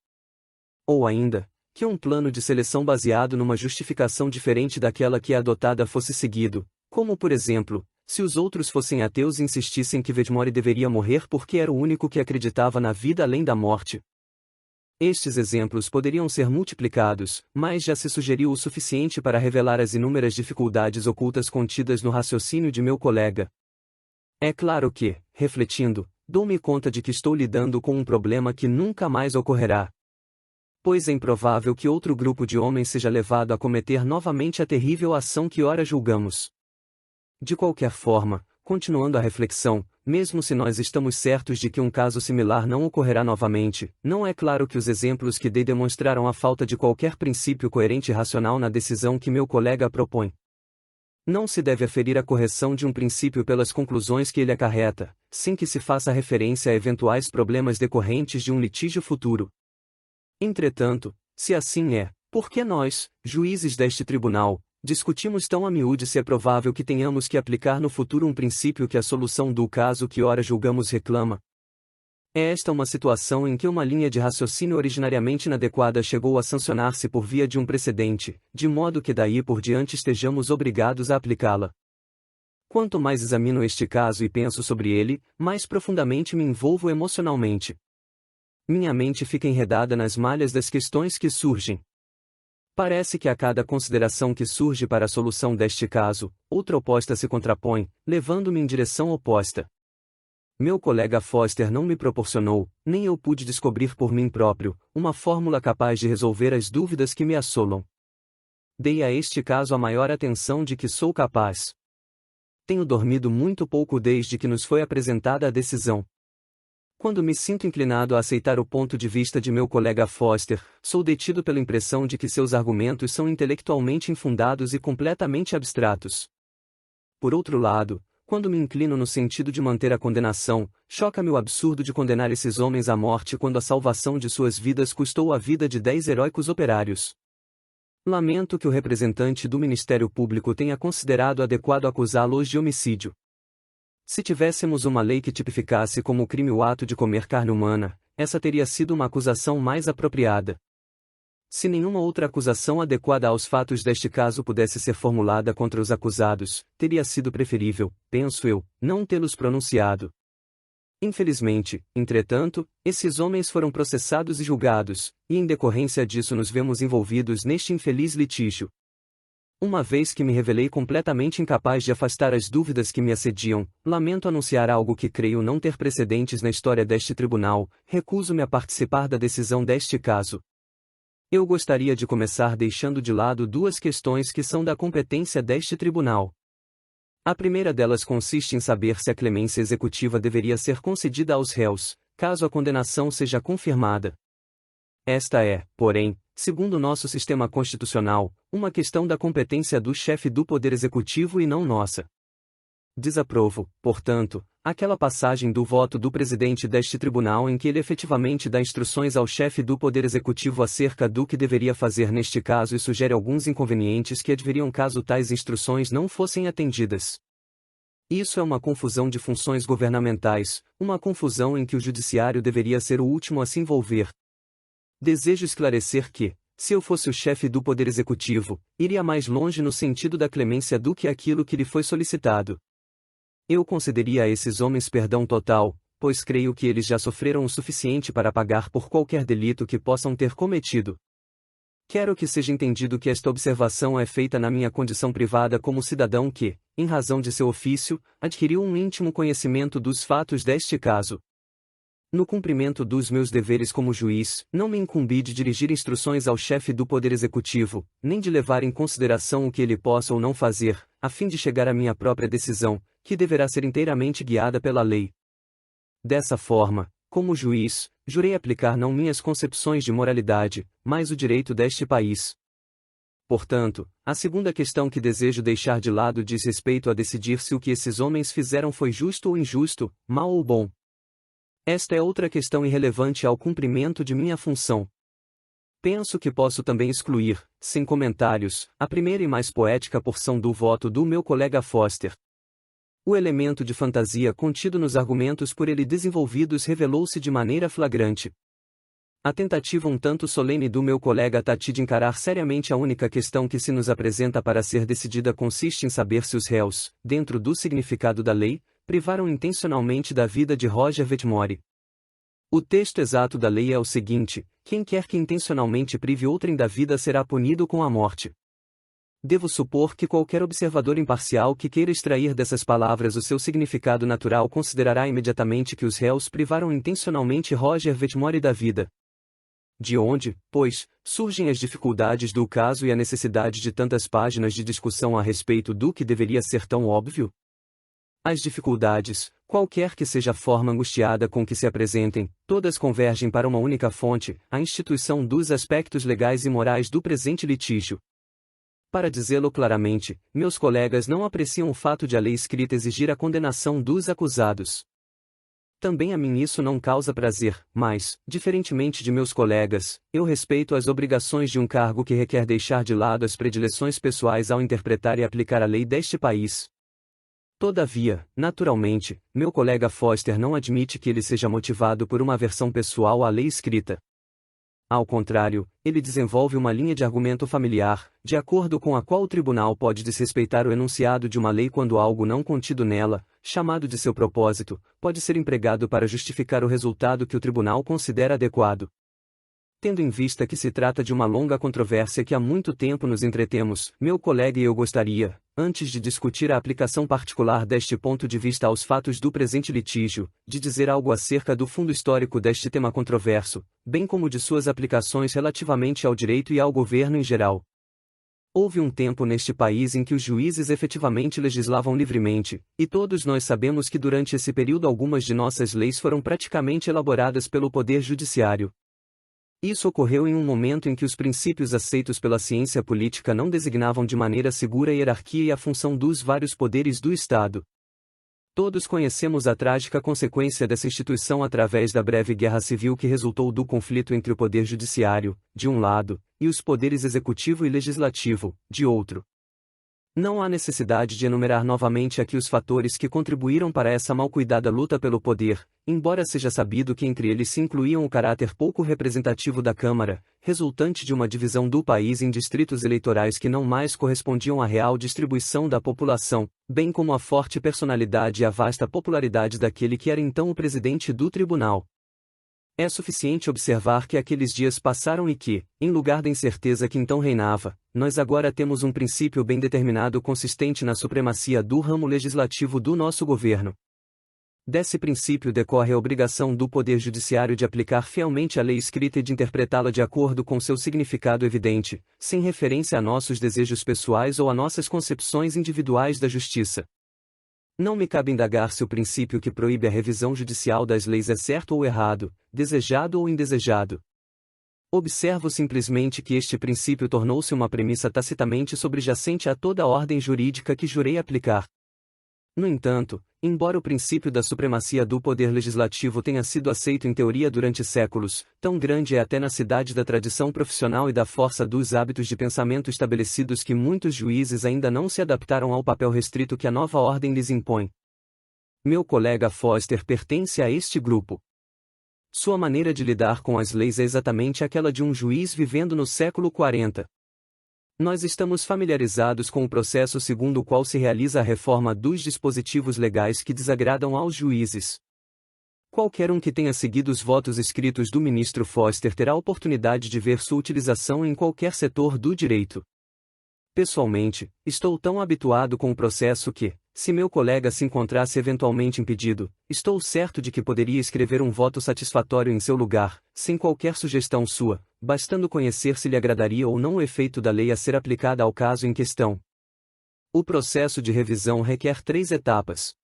Ou ainda, que um plano de seleção baseado numa justificação diferente daquela que é adotada fosse seguido, como por exemplo, se os outros fossem ateus e insistissem que Vedmore deveria morrer porque era o único que acreditava na vida além da morte? Estes exemplos poderiam ser multiplicados, mas já se sugeriu o suficiente para revelar as inúmeras dificuldades ocultas contidas no raciocínio de meu colega. É claro que, refletindo, dou-me conta de que estou lidando com um problema que nunca mais ocorrerá. Pois é improvável que outro grupo de homens seja levado a cometer novamente a terrível ação que ora julgamos. De qualquer forma, continuando a reflexão, mesmo se nós estamos certos de que um caso similar não ocorrerá novamente, não é claro que os exemplos que dei demonstraram a falta de qualquer princípio coerente e racional na decisão que meu colega propõe. Não se deve aferir a correção de um princípio pelas conclusões que ele acarreta, sem que se faça referência a eventuais problemas decorrentes de um litígio futuro. Entretanto, se assim é, por que nós, juízes deste tribunal, discutimos tão a miúde se é provável que tenhamos que aplicar no futuro um princípio que a solução do caso que ora julgamos reclama? É esta uma situação em que uma linha de raciocínio originariamente inadequada chegou a sancionar-se por via de um precedente, de modo que daí por diante estejamos obrigados a aplicá-la. Quanto mais examino este caso e penso sobre ele, mais profundamente me envolvo emocionalmente. Minha mente fica enredada nas malhas das questões que surgem. Parece que a cada consideração que surge para a solução deste caso, outra oposta se contrapõe, levando-me em direção oposta. Meu colega Foster não me proporcionou, nem eu pude descobrir por mim próprio, uma fórmula capaz de resolver as dúvidas que me assolam. Dei a este caso a maior atenção de que sou capaz. Tenho dormido muito pouco desde que nos foi apresentada a decisão. Quando me sinto inclinado a aceitar o ponto de vista de meu colega Foster, sou detido pela impressão de que seus argumentos são intelectualmente infundados e completamente abstratos. Por outro lado, quando me inclino no sentido de manter a condenação, choca-me o absurdo de condenar esses homens à morte quando a salvação de suas vidas custou a vida de 10 heróicos operários. Lamento que o representante do Ministério Público tenha considerado adequado acusá-los de homicídio. Se tivéssemos uma lei que tipificasse como crime o ato de comer carne humana, essa teria sido uma acusação mais apropriada. Se nenhuma outra acusação adequada aos fatos deste caso pudesse ser formulada contra os acusados, teria sido preferível, penso eu, não tê-los pronunciado. Infelizmente, entretanto, esses homens foram processados e julgados, e em decorrência disso nos vemos envolvidos neste infeliz litígio. Uma vez que me revelei completamente incapaz de afastar as dúvidas que me assediam, lamento anunciar algo que creio não ter precedentes na história deste tribunal, recuso-me a participar da decisão deste caso. Eu gostaria de começar deixando de lado duas questões que são da competência deste tribunal. A primeira delas consiste em saber se a clemência executiva deveria ser concedida aos réus, caso a condenação seja confirmada. Esta é, porém, segundo nosso sistema constitucional, uma questão da competência do chefe do Poder Executivo e não nossa. Desaprovo, portanto, aquela passagem do voto do presidente deste tribunal em que ele efetivamente dá instruções ao chefe do Poder Executivo acerca do que deveria fazer neste caso e sugere alguns inconvenientes que adviriam caso tais instruções não fossem atendidas. Isso é uma confusão de funções governamentais, uma confusão em que o judiciário deveria ser o último a se envolver. Desejo esclarecer que, se eu fosse o chefe do Poder Executivo, iria mais longe no sentido da clemência do que aquilo que lhe foi solicitado. Eu concederia a esses homens perdão total, pois creio que eles já sofreram o suficiente para pagar por qualquer delito que possam ter cometido. Quero que seja entendido que esta observação é feita na minha condição privada como cidadão que, em razão de seu ofício, adquiriu um íntimo conhecimento dos fatos deste caso. No cumprimento dos meus deveres como juiz, não me incumbi de dirigir instruções ao chefe do Poder Executivo, nem de levar em consideração o que ele possa ou não fazer, a fim de chegar à minha própria decisão, que deverá ser inteiramente guiada pela lei. Dessa forma, como juiz, jurei aplicar não minhas concepções de moralidade, mas o direito deste país. Portanto, a segunda questão que desejo deixar de lado diz respeito a decidir se o que esses homens fizeram foi justo ou injusto, mal ou bom. Esta é outra questão irrelevante ao cumprimento de minha função. Penso que posso também excluir, sem comentários, a primeira e mais poética porção do voto do meu colega Foster. O elemento de fantasia contido nos argumentos por ele desenvolvidos revelou-se de maneira flagrante. A tentativa um tanto solene do meu colega Tati de encarar seriamente a única questão que se nos apresenta para ser decidida consiste em saber se os réus, dentro do significado da lei, privaram intencionalmente da vida de Roger Vetmore. O texto exato da lei é o seguinte: quem quer que intencionalmente prive outrem da vida será punido com a morte. Devo supor que qualquer observador imparcial que queira extrair dessas palavras o seu significado natural considerará imediatamente que os réus privaram intencionalmente Roger Vetmore da vida. De onde, pois, surgem as dificuldades do caso e a necessidade de tantas páginas de discussão a respeito do que deveria ser tão óbvio? As dificuldades, qualquer que seja a forma angustiada com que se apresentem, todas convergem para uma única fonte, a instituição dos aspectos legais e morais do presente litígio. Para dizê-lo claramente, meus colegas não apreciam o fato de a lei escrita exigir a condenação dos acusados. Também a mim isso não causa prazer, mas, diferentemente de meus colegas, eu respeito as obrigações de um cargo que requer deixar de lado as predileções pessoais ao interpretar e aplicar a lei deste país. Todavia, naturalmente, meu colega Foster não admite que ele seja motivado por uma aversão pessoal à lei escrita. Ao contrário, ele desenvolve uma linha de argumento familiar, de acordo com a qual o tribunal pode desrespeitar o enunciado de uma lei quando algo não contido nela, chamado de seu propósito, pode ser empregado para justificar o resultado que o tribunal considera adequado. Tendo em vista que se trata de uma longa controvérsia que há muito tempo nos entretemos, meu colega e eu gostaria, antes de discutir a aplicação particular deste ponto de vista aos fatos do presente litígio, de dizer algo acerca do fundo histórico deste tema controverso, bem como de suas aplicações relativamente ao direito e ao governo em geral. Houve um tempo neste país em que os juízes efetivamente legislavam livremente, e todos nós sabemos que durante esse período algumas de nossas leis foram praticamente elaboradas pelo Poder Judiciário. Isso ocorreu em um momento em que os princípios aceitos pela ciência política não designavam de maneira segura a hierarquia e a função dos vários poderes do Estado. Todos conhecemos a trágica consequência dessa instituição através da breve guerra civil que resultou do conflito entre o Poder Judiciário, de um lado, e os poderes executivo e legislativo, de outro. Não há necessidade de enumerar novamente aqui os fatores que contribuíram para essa mal cuidada luta pelo poder, embora seja sabido que entre eles se incluíam o caráter pouco representativo da Câmara, resultante de uma divisão do país em distritos eleitorais que não mais correspondiam à real distribuição da população, bem como a forte personalidade e a vasta popularidade daquele que era então o presidente do tribunal. É suficiente observar que aqueles dias passaram e que, em lugar da incerteza que então reinava, nós agora temos um princípio bem determinado consistente na supremacia do ramo legislativo do nosso governo. Desse princípio decorre a obrigação do Poder Judiciário de aplicar fielmente a lei escrita e de interpretá-la de acordo com seu significado evidente, sem referência a nossos desejos pessoais ou a nossas concepções individuais da justiça. Não me cabe indagar se o princípio que proíbe a revisão judicial das leis é certo ou errado, desejado ou indesejado. Observo simplesmente que este princípio tornou-se uma premissa tacitamente sobrejacente a toda a ordem jurídica que jurei aplicar. No entanto, embora o princípio da supremacia do poder legislativo tenha sido aceito em teoria durante séculos, tão grande é até na cidade da tradição profissional e da força dos hábitos de pensamento estabelecidos que muitos juízes ainda não se adaptaram ao papel restrito que a nova ordem lhes impõe. Meu colega Foster pertence a este grupo. Sua maneira de lidar com as leis é exatamente aquela de um juiz vivendo no século 40. Nós estamos familiarizados com o processo segundo o qual se realiza a reforma dos dispositivos legais que desagradam aos juízes. Qualquer um que tenha seguido os votos escritos do ministro Foster terá a oportunidade de ver sua utilização em qualquer setor do direito. Pessoalmente, estou tão habituado com o processo que, se meu colega se encontrasse eventualmente impedido, estou certo de que poderia escrever um voto satisfatório em seu lugar, sem qualquer sugestão sua, bastando conhecer se lhe agradaria ou não o efeito da lei a ser aplicada ao caso em questão. O processo de revisão requer 3 etapas.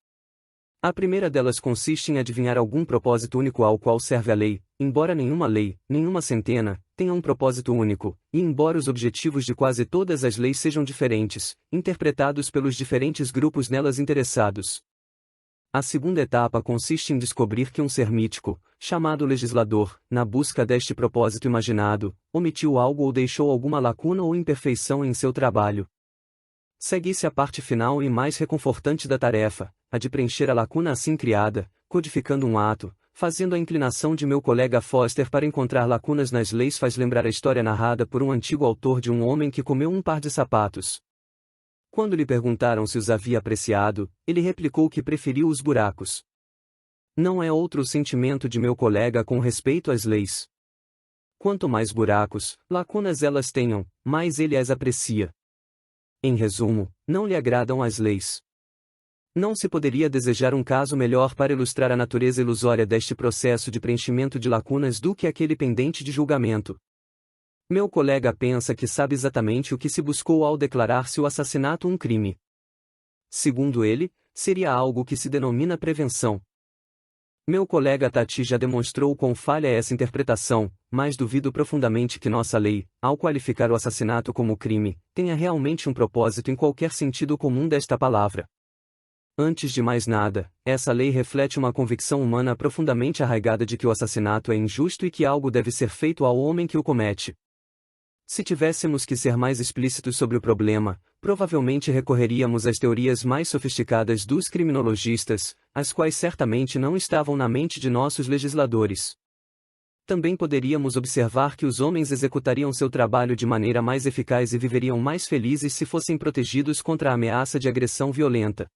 A primeira delas consiste em adivinhar algum propósito único ao qual serve a lei, embora nenhuma lei, nenhuma centena, tenha um propósito único, e embora os objetivos de quase todas as leis sejam diferentes, interpretados pelos diferentes grupos nelas interessados. A segunda etapa consiste em descobrir que um ser mítico, chamado legislador, na busca deste propósito imaginado, omitiu algo ou deixou alguma lacuna ou imperfeição em seu trabalho. Segue-se a parte final e mais reconfortante da tarefa, a de preencher a lacuna assim criada, codificando um ato, fazendo a inclinação de meu colega Foster para encontrar lacunas nas leis faz lembrar a história narrada por um antigo autor de um homem que comeu um par de sapatos. Quando lhe perguntaram se os havia apreciado, ele replicou que preferiu os buracos. Não é outro o sentimento de meu colega com respeito às leis. Quanto mais buracos, lacunas elas tenham, mais ele as aprecia. Em resumo, não lhe agradam as leis. Não se poderia desejar um caso melhor para ilustrar a natureza ilusória deste processo de preenchimento de lacunas do que aquele pendente de julgamento. Meu colega pensa que sabe exatamente o que se buscou ao declarar-se o assassinato um crime. Segundo ele, seria algo que se denomina prevenção. Meu colega Tati já demonstrou quão falha é essa interpretação, mas duvido profundamente que nossa lei, ao qualificar o assassinato como crime, tenha realmente um propósito em qualquer sentido comum desta palavra. Antes de mais nada, essa lei reflete uma convicção humana profundamente arraigada de que o assassinato é injusto e que algo deve ser feito ao homem que o comete. Se tivéssemos que ser mais explícitos sobre o problema, provavelmente recorreríamos às teorias mais sofisticadas dos criminologistas, as quais certamente não estavam na mente de nossos legisladores. Também poderíamos observar que os homens executariam seu trabalho de maneira mais eficaz e viveriam mais felizes se fossem protegidos contra a ameaça de agressão violenta.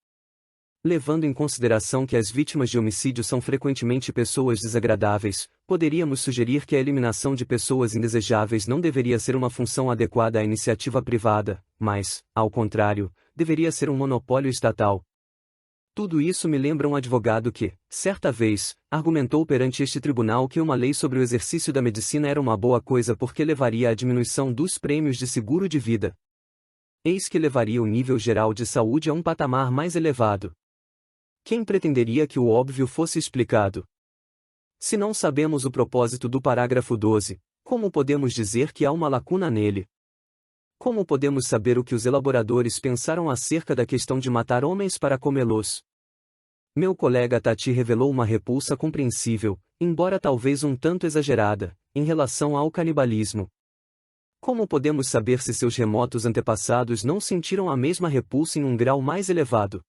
Levando em consideração que as vítimas de homicídio são frequentemente pessoas desagradáveis, poderíamos sugerir que a eliminação de pessoas indesejáveis não deveria ser uma função adequada à iniciativa privada, mas, ao contrário, deveria ser um monopólio estatal. Tudo isso me lembra um advogado que, certa vez, argumentou perante este tribunal que uma lei sobre o exercício da medicina era uma boa coisa porque levaria à diminuição dos prêmios de seguro de vida. Eis que levaria o nível geral de saúde a um patamar mais elevado. Quem pretenderia que o óbvio fosse explicado? Se não sabemos o propósito do parágrafo 12, como podemos dizer que há uma lacuna nele? Como podemos saber o que os elaboradores pensaram acerca da questão de matar homens para comê-los? Meu colega Tati revelou uma repulsa compreensível, embora talvez um tanto exagerada, em relação ao canibalismo. Como podemos saber se seus remotos antepassados não sentiram a mesma repulsa em um grau mais elevado?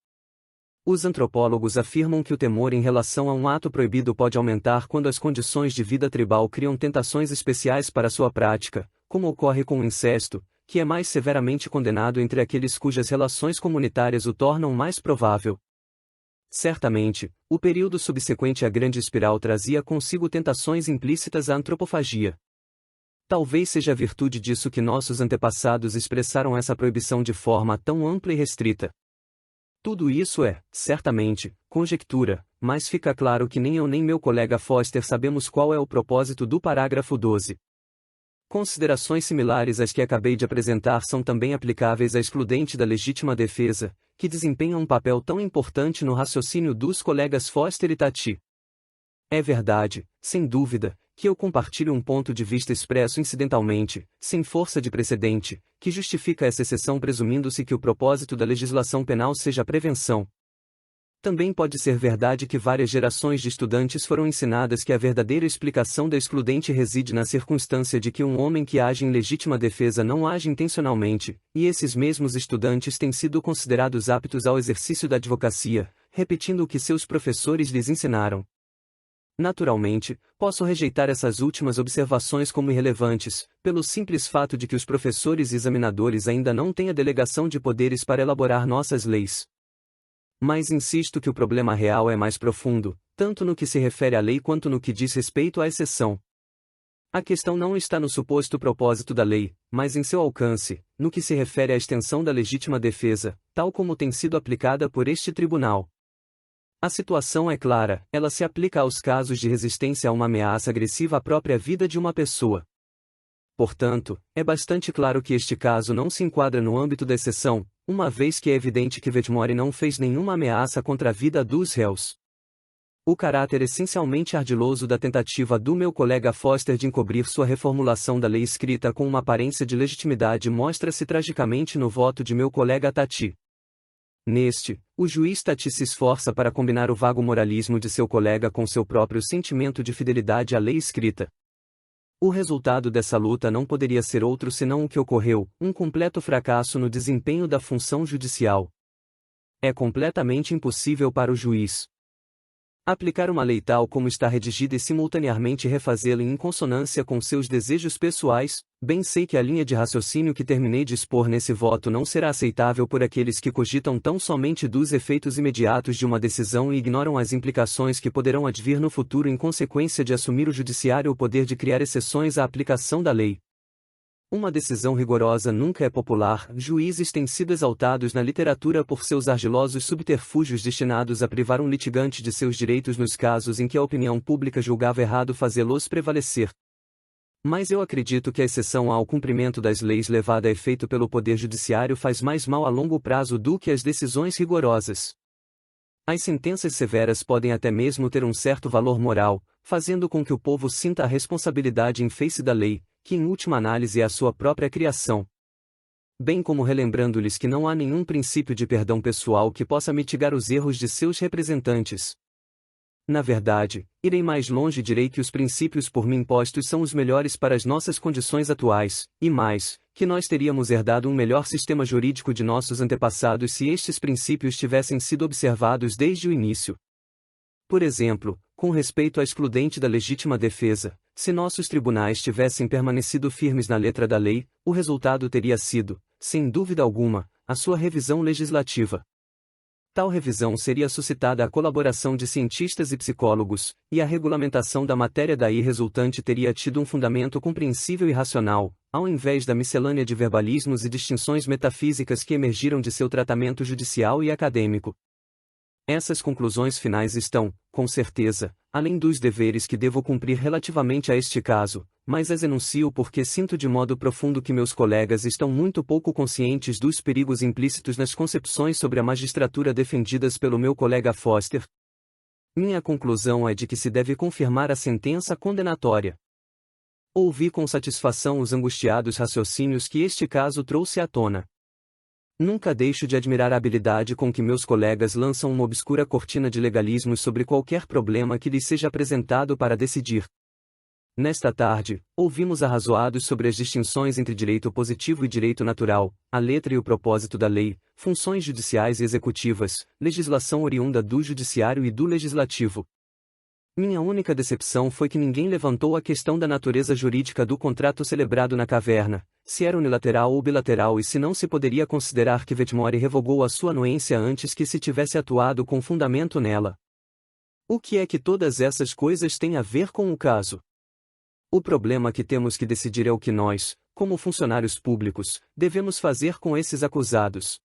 Os antropólogos afirmam que o temor em relação a um ato proibido pode aumentar quando as condições de vida tribal criam tentações especiais para sua prática, como ocorre com o incesto, que é mais severamente condenado entre aqueles cujas relações comunitárias o tornam mais provável. Certamente, o período subsequente à Grande Espiral trazia consigo tentações implícitas à antropofagia. Talvez seja a virtude disso que nossos antepassados expressaram essa proibição de forma tão ampla e restrita. Tudo isso é, certamente, conjectura, mas fica claro que nem eu nem meu colega Foster sabemos qual é o propósito do parágrafo 12. Considerações similares às que acabei de apresentar são também aplicáveis à excludente da legítima defesa, que desempenha um papel tão importante no raciocínio dos colegas Foster e Tati. É verdade, sem dúvida, que eu compartilho um ponto de vista expresso incidentalmente, sem força de precedente, que justifica essa exceção presumindo-se que o propósito da legislação penal seja a prevenção. Também pode ser verdade que várias gerações de estudantes foram ensinadas que a verdadeira explicação da excludente reside na circunstância de que um homem que age em legítima defesa não age intencionalmente, e esses mesmos estudantes têm sido considerados aptos ao exercício da advocacia, repetindo o que seus professores lhes ensinaram. Naturalmente, posso rejeitar essas últimas observações como irrelevantes, pelo simples fato de que os professores e examinadores ainda não têm a delegação de poderes para elaborar nossas leis. Mas insisto que o problema real é mais profundo, tanto no que se refere à lei quanto no que diz respeito à exceção. A questão não está no suposto propósito da lei, mas em seu alcance, no que se refere à extensão da legítima defesa, tal como tem sido aplicada por este tribunal. A situação é clara, ela se aplica aos casos de resistência a uma ameaça agressiva à própria vida de uma pessoa. Portanto, é bastante claro que este caso não se enquadra no âmbito da exceção, uma vez que é evidente que Vetmore não fez nenhuma ameaça contra a vida dos réus. O caráter essencialmente ardiloso da tentativa do meu colega Foster de encobrir sua reformulação da lei escrita com uma aparência de legitimidade mostra-se tragicamente no voto de meu colega Tati. Neste, O juiz Tati se esforça para combinar o vago moralismo de seu colega com seu próprio sentimento de fidelidade à lei escrita. O resultado dessa luta não poderia ser outro senão o que ocorreu, um completo fracasso no desempenho da função judicial. É completamente impossível para o juiz aplicar uma lei tal como está redigida e simultaneamente refazê-la em consonância com seus desejos pessoais. Bem sei que a linha de raciocínio que terminei de expor nesse voto não será aceitável por aqueles que cogitam tão somente dos efeitos imediatos de uma decisão e ignoram as implicações que poderão advir no futuro em consequência de assumir o judiciário o poder de criar exceções à aplicação da lei. Uma decisão rigorosa nunca é popular. Juízes têm sido exaltados na literatura por seus argilosos subterfúgios destinados a privar um litigante de seus direitos nos casos em que a opinião pública julgava errado fazê-los prevalecer. Mas eu acredito que a exceção ao cumprimento das leis levada a efeito pelo Poder Judiciário faz mais mal a longo prazo do que as decisões rigorosas. As sentenças severas podem até mesmo ter um certo valor moral, fazendo com que o povo sinta a responsabilidade em face da lei, que em última análise é a sua própria criação. Bem como relembrando-lhes que não há nenhum princípio de perdão pessoal que possa mitigar os erros de seus representantes. Na verdade, irei mais longe e direi que os princípios por mim postos são os melhores para as nossas condições atuais, e mais, que nós teríamos herdado um melhor sistema jurídico de nossos antepassados se estes princípios tivessem sido observados desde o início. Por exemplo, com respeito à excludente da legítima defesa, se nossos tribunais tivessem permanecido firmes na letra da lei, o resultado teria sido, sem dúvida alguma, a sua revisão legislativa. Tal revisão seria suscitada a colaboração de cientistas e psicólogos, e a regulamentação da matéria daí resultante teria tido um fundamento compreensível e racional, ao invés da miscelânea de verbalismos e distinções metafísicas que emergiram de seu tratamento judicial e acadêmico. Essas conclusões finais estão, com certeza, além dos deveres que devo cumprir relativamente a este caso, mas as enuncio porque sinto de modo profundo que meus colegas estão muito pouco conscientes dos perigos implícitos nas concepções sobre a magistratura defendidas pelo meu colega Foster. Minha conclusão é de que se deve confirmar a sentença condenatória. Ouvi com satisfação os angustiados raciocínios que este caso trouxe à tona. Nunca deixo de admirar a habilidade com que meus colegas lançam uma obscura cortina de legalismos sobre qualquer problema que lhes seja apresentado para decidir. Nesta tarde, ouvimos arrazoados sobre as distinções entre direito positivo e direito natural, a letra e o propósito da lei, funções judiciais e executivas, legislação oriunda do judiciário e do legislativo. Minha única decepção foi que ninguém levantou a questão da natureza jurídica do contrato celebrado na caverna, se era unilateral ou bilateral e se não se poderia considerar que Vetmore revogou a sua anuência antes que se tivesse atuado com fundamento nela. O que é que todas essas coisas têm a ver com o caso? O problema que temos que decidir é o que nós, como funcionários públicos, devemos fazer com esses acusados.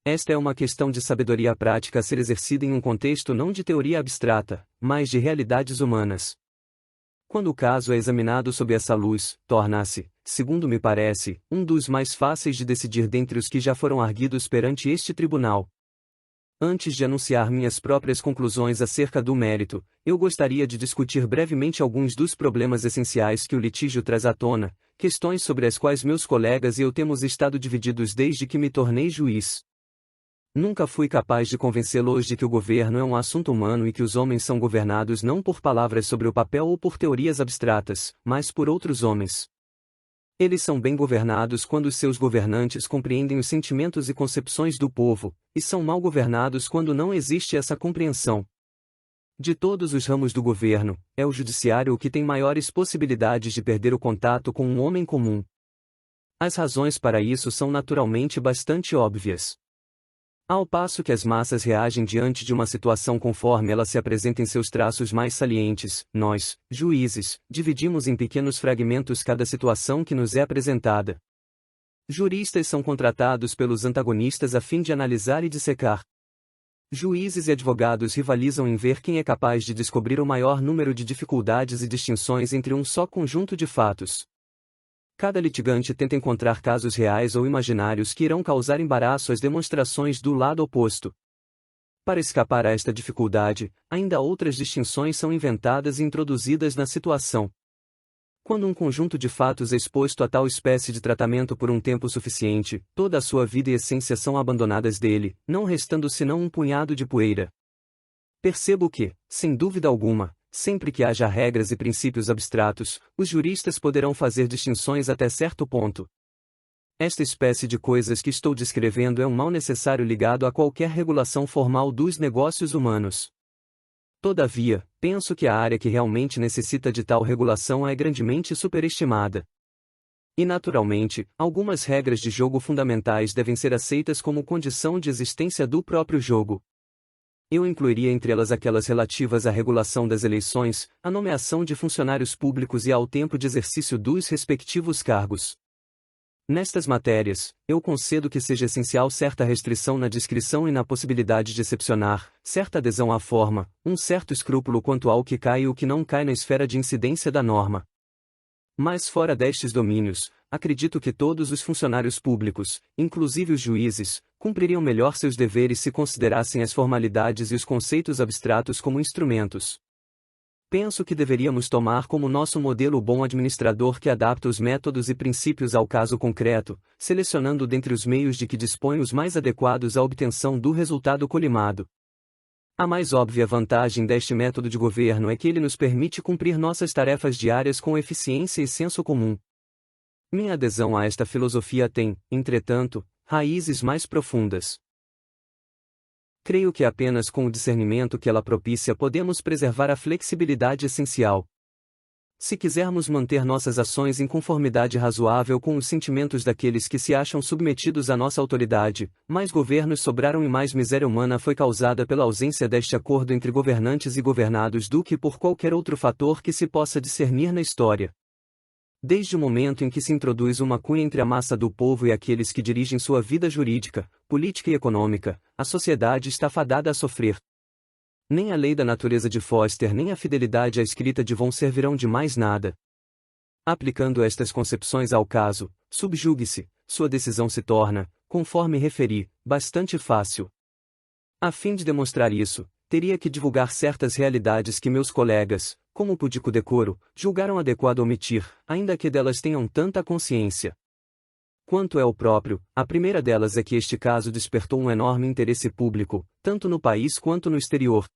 Esta é uma questão de sabedoria prática a ser exercida em um contexto não de teoria abstrata, mas de realidades humanas. Quando o caso é examinado sob essa luz, torna-se, segundo me parece, um dos mais fáceis de decidir dentre os que já foram arguidos perante este tribunal. Antes de anunciar minhas próprias conclusões acerca do mérito, eu gostaria de discutir brevemente alguns dos problemas essenciais que o litígio traz à tona, questões sobre as quais meus colegas e eu temos estado divididos desde que me tornei juiz. Nunca fui capaz de convencê-los de que o governo é um assunto humano e que os homens são governados não por palavras sobre o papel ou por teorias abstratas, mas por outros homens. Eles são bem governados quando os seus governantes compreendem os sentimentos e concepções do povo, e são mal governados quando não existe essa compreensão. De todos os ramos do governo, é o judiciário o que tem maiores possibilidades de perder o contato com um homem comum. As razões para isso são naturalmente bastante óbvias. Ao passo que as massas reagem diante de uma situação conforme ela se apresenta em seus traços mais salientes, nós, juízes, dividimos em pequenos fragmentos cada situação que nos é apresentada. Juristas são contratados pelos antagonistas a fim de analisar e dissecar. Juízes e advogados rivalizam em ver quem é capaz de descobrir o maior número de dificuldades e distinções entre um só conjunto de fatos. Cada litigante tenta encontrar casos reais ou imaginários que irão causar embaraço às demonstrações do lado oposto. Para escapar a esta dificuldade, ainda outras distinções são inventadas e introduzidas na situação. Quando um conjunto de fatos é exposto a tal espécie de tratamento por um tempo suficiente, toda a sua vida e essência são abandonadas dele, não restando senão um punhado de poeira. Percebo que, sem dúvida alguma, sempre que haja regras e princípios abstratos, os juristas poderão fazer distinções até certo ponto. Esta espécie de coisas que estou descrevendo é um mal necessário ligado a qualquer regulação formal dos negócios humanos. Todavia, penso que a área que realmente necessita de tal regulação é grandemente superestimada. E naturalmente, algumas regras de jogo fundamentais devem ser aceitas como condição de existência do próprio jogo. Eu incluiria entre elas aquelas relativas à regulação das eleições, à nomeação de funcionários públicos e ao tempo de exercício dos respectivos cargos. Nestas matérias, eu concedo que seja essencial certa restrição na discrição e na possibilidade de excepcionar, certa adesão à forma, um certo escrúpulo quanto ao que cai e o que não cai na esfera de incidência da norma. Mas fora destes domínios, acredito que todos os funcionários públicos, inclusive os juízes, cumpririam melhor seus deveres se considerassem as formalidades e os conceitos abstratos como instrumentos. Penso que deveríamos tomar como nosso modelo o bom administrador que adapta os métodos e princípios ao caso concreto, selecionando dentre os meios de que dispõe os mais adequados à obtenção do resultado colimado. A mais óbvia vantagem deste método de governo é que ele nos permite cumprir nossas tarefas diárias com eficiência e senso comum. Minha adesão a esta filosofia tem, entretanto, raízes mais profundas. Creio que apenas com o discernimento que ela propicia podemos preservar a flexibilidade essencial. Se quisermos manter nossas ações em conformidade razoável com os sentimentos daqueles que se acham submetidos à nossa autoridade, mais governos sobraram e mais miséria humana foi causada pela ausência deste acordo entre governantes e governados do que por qualquer outro fator que se possa discernir na história. Desde o momento em que se introduz uma cunha entre a massa do povo e aqueles que dirigem sua vida jurídica, política e econômica, a sociedade está fadada a sofrer. Nem a lei da natureza de Foster nem a fidelidade à escrita de Von servirão de mais nada. Aplicando estas concepções ao caso, subjugue-se, sua decisão se torna, conforme referi, bastante fácil. A fim de demonstrar isso, teria que divulgar certas realidades que meus colegas, como pudico decoro, julgaram adequado omitir, ainda que delas tenham tanta consciência. Quanto é o próprio, a primeira delas é que este caso despertou um enorme interesse público, tanto no país quanto no exterior.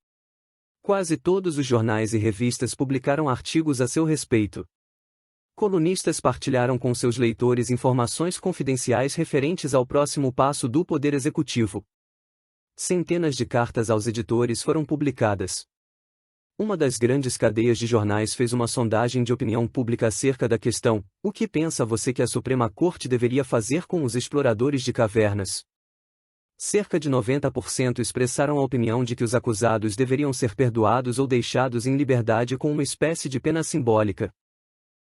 Quase todos os jornais e revistas publicaram artigos a seu respeito. Colunistas partilharam com seus leitores informações confidenciais referentes ao próximo passo do Poder Executivo. Centenas de cartas aos editores foram publicadas. Uma das grandes cadeias de jornais fez uma sondagem de opinião pública acerca da questão: o que pensa você que a Suprema Corte deveria fazer com os exploradores de cavernas? Cerca de 90% expressaram a opinião de que os acusados deveriam ser perdoados ou deixados em liberdade com uma espécie de pena simbólica.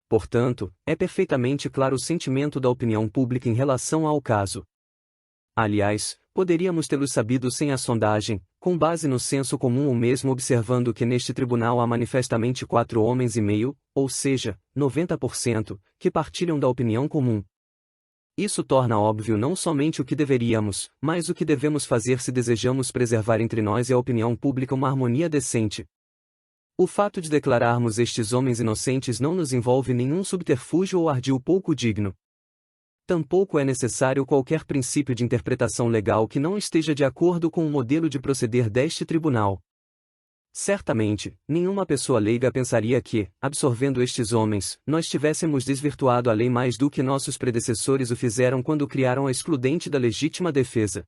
Portanto, é perfeitamente claro o sentimento da opinião pública em relação ao caso. Aliás, poderíamos tê-lo sabido sem a sondagem, com base no senso comum ou mesmo observando que neste tribunal há manifestamente 4,5 homens, ou seja, 90%, que partilham da opinião comum. Isso torna óbvio não somente o que deveríamos, mas o que devemos fazer se desejamos preservar entre nós e a opinião pública uma harmonia decente. O fato de declararmos estes homens inocentes não nos envolve nenhum subterfúgio ou ardil pouco digno. Tampouco é necessário qualquer princípio de interpretação legal que não esteja de acordo com o modelo de proceder deste tribunal. Certamente, nenhuma pessoa leiga pensaria que, absorvendo estes homens, nós tivéssemos desvirtuado a lei mais do que nossos predecessores o fizeram quando criaram a excludente da legítima defesa.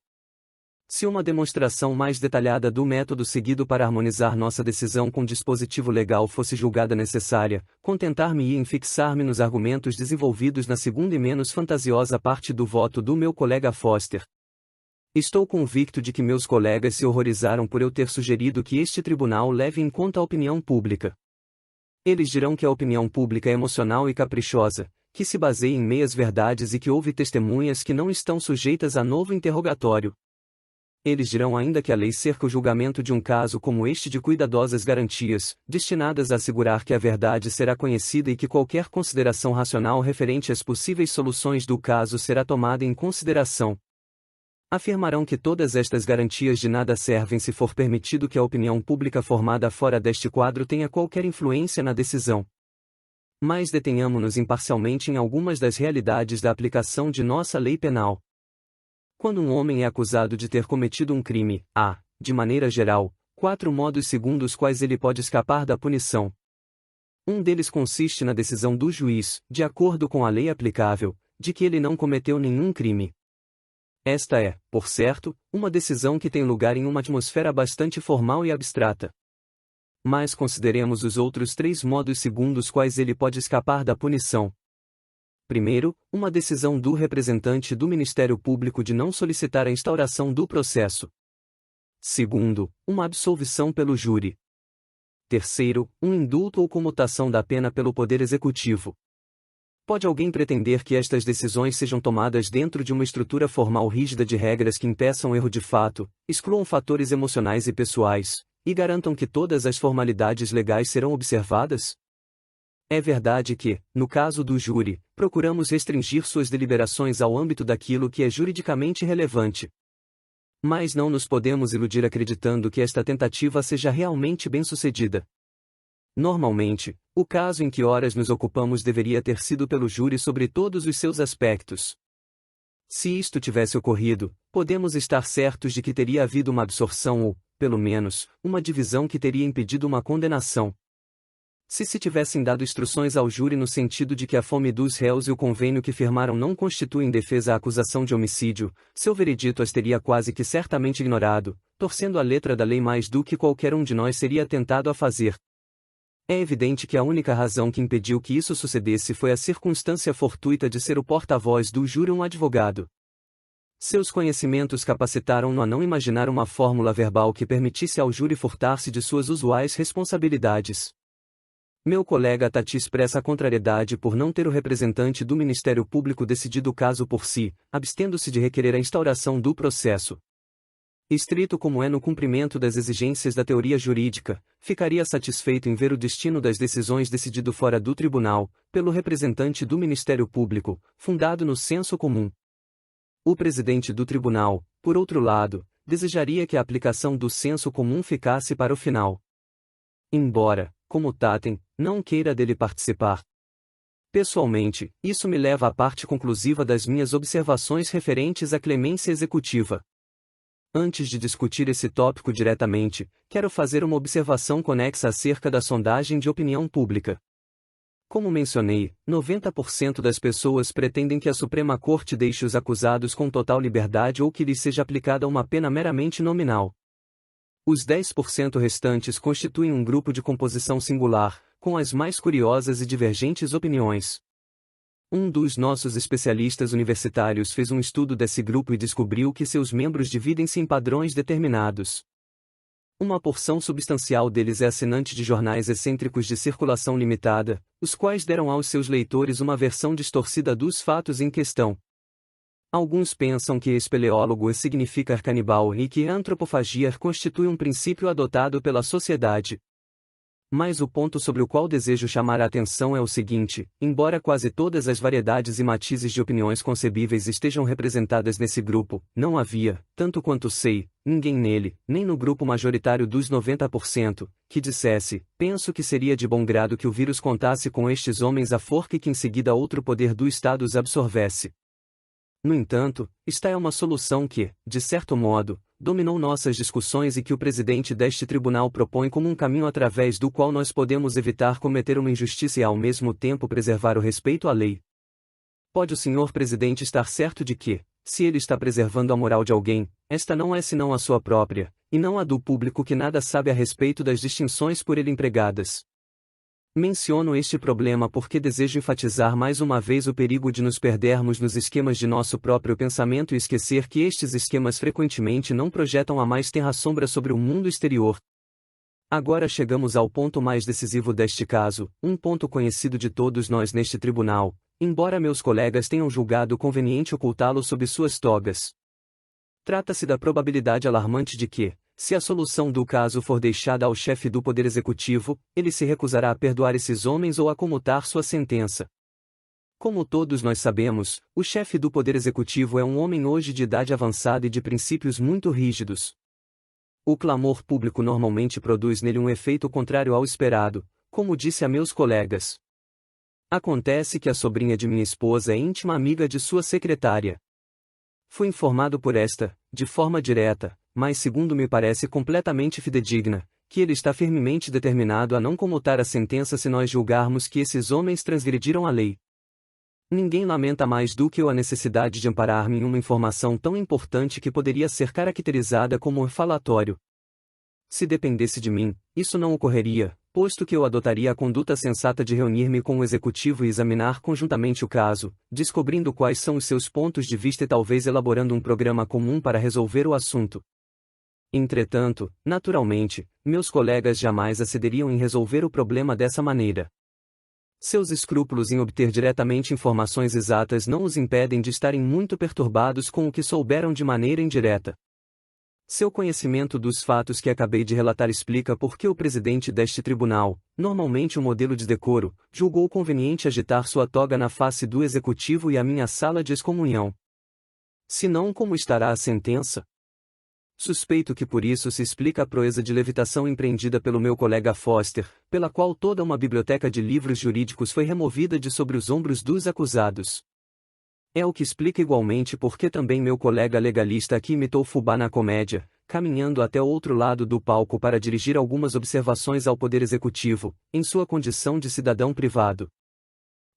Se uma demonstração mais detalhada do método seguido para harmonizar nossa decisão com dispositivo legal fosse julgada necessária, contentar-me-ia em fixar-me nos argumentos desenvolvidos na segunda e menos fantasiosa parte do voto do meu colega Foster. Estou convicto de que meus colegas se horrorizaram por eu ter sugerido que este tribunal leve em conta a opinião pública. Eles dirão que a opinião pública é emocional e caprichosa, que se baseia em meias-verdades e que houve testemunhas que não estão sujeitas a novo interrogatório. Eles dirão ainda que a lei cerca o julgamento de um caso como este de cuidadosas garantias, destinadas a assegurar que a verdade será conhecida e que qualquer consideração racional referente às possíveis soluções do caso será tomada em consideração. Afirmarão que todas estas garantias de nada servem se for permitido que a opinião pública formada fora deste quadro tenha qualquer influência na decisão. Mas detenhamo-nos imparcialmente em algumas das realidades da aplicação de nossa lei penal. Quando um homem é acusado de ter cometido um crime, há, de maneira geral, 4 modos segundo os quais ele pode escapar da punição. Um deles consiste na decisão do juiz, de acordo com a lei aplicável, de que ele não cometeu nenhum crime. Esta é, por certo, uma decisão que tem lugar em uma atmosfera bastante formal e abstrata. Mas consideremos os outros 3 modos segundo os quais ele pode escapar da punição. Primeiro, uma decisão do representante do Ministério Público de não solicitar a instauração do processo. Segundo, uma absolvição pelo júri. Terceiro, um indulto ou comutação da pena pelo Poder Executivo. Pode alguém pretender que estas decisões sejam tomadas dentro de uma estrutura formal rígida de regras que impeçam erro de fato, excluam fatores emocionais e pessoais, e garantam que todas as formalidades legais serão observadas? É verdade que, no caso do júri, procuramos restringir suas deliberações ao âmbito daquilo que é juridicamente relevante. Mas não nos podemos iludir acreditando que esta tentativa seja realmente bem-sucedida. Normalmente, o caso em que horas nos ocupamos deveria ter sido pelo júri sobre todos os seus aspectos. Se isto tivesse ocorrido, podemos estar certos de que teria havido uma absorção ou, pelo menos, uma divisão que teria impedido uma condenação. Se tivessem dado instruções ao júri no sentido de que a fome dos réus e o convênio que firmaram não constituem defesa à acusação de homicídio, seu veredito as teria quase que certamente ignorado, torcendo a letra da lei mais do que qualquer um de nós seria tentado a fazer. É evidente que a única razão que impediu que isso sucedesse foi a circunstância fortuita de ser o porta-voz do júri um advogado. Seus conhecimentos capacitaram-no a não imaginar uma fórmula verbal que permitisse ao júri furtar-se de suas usuais responsabilidades. Meu colega Tati expressa a contrariedade por não ter o representante do Ministério Público decidido o caso por si, abstendo-se de requerer a instauração do processo. Estrito como é no cumprimento das exigências da teoria jurídica, ficaria satisfeito em ver o destino das decisões decidido fora do tribunal, pelo representante do Ministério Público, fundado no senso comum. O presidente do tribunal, por outro lado, desejaria que a aplicação do senso comum ficasse para o final. Embora, como Tatem, não queira dele participar. Pessoalmente, isso me leva à parte conclusiva das minhas observações referentes à clemência executiva. Antes de discutir esse tópico diretamente, quero fazer uma observação conexa acerca da sondagem de opinião pública. Como mencionei, 90% das pessoas pretendem que a Suprema Corte deixe os acusados com total liberdade ou que lhes seja aplicada uma pena meramente nominal. Os 10% restantes constituem um grupo de composição singular, com as mais curiosas e divergentes opiniões. Um dos nossos especialistas universitários fez um estudo desse grupo e descobriu que seus membros dividem-se em padrões determinados. Uma porção substancial deles é assinante de jornais excêntricos de circulação limitada, os quais deram aos seus leitores uma versão distorcida dos fatos em questão. Alguns pensam que espeleólogo significa canibal e que antropofagia constitui um princípio adotado pela sociedade. Mas o ponto sobre o qual desejo chamar a atenção é o seguinte: embora quase todas as variedades e matizes de opiniões concebíveis estejam representadas nesse grupo, não havia, tanto quanto sei, ninguém nele, nem no grupo majoritário dos 90%, que dissesse: penso que seria de bom grado que o vírus contasse com estes homens a forca e que em seguida outro poder do Estado os absorvesse. No entanto, esta é uma solução que, de certo modo, dominou nossas discussões e que o presidente deste tribunal propõe como um caminho através do qual nós podemos evitar cometer uma injustiça e ao mesmo tempo preservar o respeito à lei. Pode o senhor presidente estar certo de que, se ele está preservando a moral de alguém, esta não é senão a sua própria, e não a do público que nada sabe a respeito das distinções por ele empregadas. Menciono este problema porque desejo enfatizar mais uma vez o perigo de nos perdermos nos esquemas de nosso próprio pensamento e esquecer que estes esquemas frequentemente não projetam a mais tenra sombra sobre o mundo exterior. Agora chegamos ao ponto mais decisivo deste caso, um ponto conhecido de todos nós neste tribunal, embora meus colegas tenham julgado conveniente ocultá-lo sob suas togas. Trata-se da probabilidade alarmante de que, se a solução do caso for deixada ao chefe do Poder Executivo, ele se recusará a perdoar esses homens ou a comutar sua sentença. Como todos nós sabemos, o chefe do Poder Executivo é um homem hoje de idade avançada e de princípios muito rígidos. O clamor público normalmente produz nele um efeito contrário ao esperado, como disse a meus colegas. Acontece que a sobrinha de minha esposa é íntima amiga de sua secretária. Fui informado por esta, de forma direta, mas segundo me parece completamente fidedigna, que ele está firmemente determinado a não comutar a sentença se nós julgarmos que esses homens transgrediram a lei. Ninguém lamenta mais do que eu a necessidade de amparar-me em uma informação tão importante que poderia ser caracterizada como falatório. Se dependesse de mim, isso não ocorreria, posto que eu adotaria a conduta sensata de reunir-me com o executivo e examinar conjuntamente o caso, descobrindo quais são os seus pontos de vista e talvez elaborando um programa comum para resolver o assunto. Entretanto, naturalmente, meus colegas jamais acederiam em resolver o problema dessa maneira. Seus escrúpulos em obter diretamente informações exatas não os impedem de estarem muito perturbados com o que souberam de maneira indireta. Seu conhecimento dos fatos que acabei de relatar explica por que o presidente deste tribunal, normalmente um modelo de decoro, julgou conveniente agitar sua toga na face do executivo e a minha sala de excomunhão. Se não, como estará a sentença? Suspeito que por isso se explica a proeza de levitação empreendida pelo meu colega Foster, pela qual toda uma biblioteca de livros jurídicos foi removida de sobre os ombros dos acusados. É o que explica igualmente por que também meu colega legalista aqui imitou Fubá na comédia, caminhando até o outro lado do palco para dirigir algumas observações ao Poder Executivo, em sua condição de cidadão privado.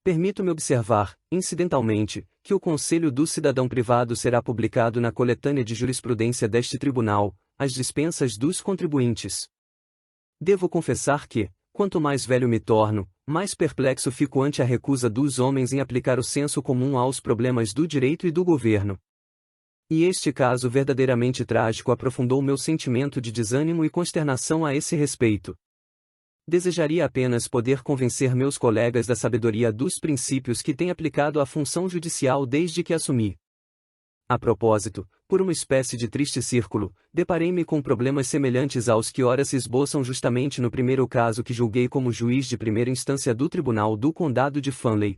Permito-me observar, incidentalmente, que o Conselho do Cidadão Privado será publicado na coletânea de jurisprudência deste tribunal, às dispensas dos contribuintes. Devo confessar que, quanto mais velho me torno, mais perplexo fico ante a recusa dos homens em aplicar o senso comum aos problemas do direito e do governo. E este caso verdadeiramente trágico aprofundou meu sentimento de desânimo e consternação a esse respeito. Desejaria apenas poder convencer meus colegas da sabedoria dos princípios que têm aplicado à função judicial desde que assumi. A propósito, por uma espécie de triste círculo, deparei-me com problemas semelhantes aos que ora se esboçam justamente no primeiro caso que julguei como juiz de primeira instância do Tribunal do Condado de Fanley.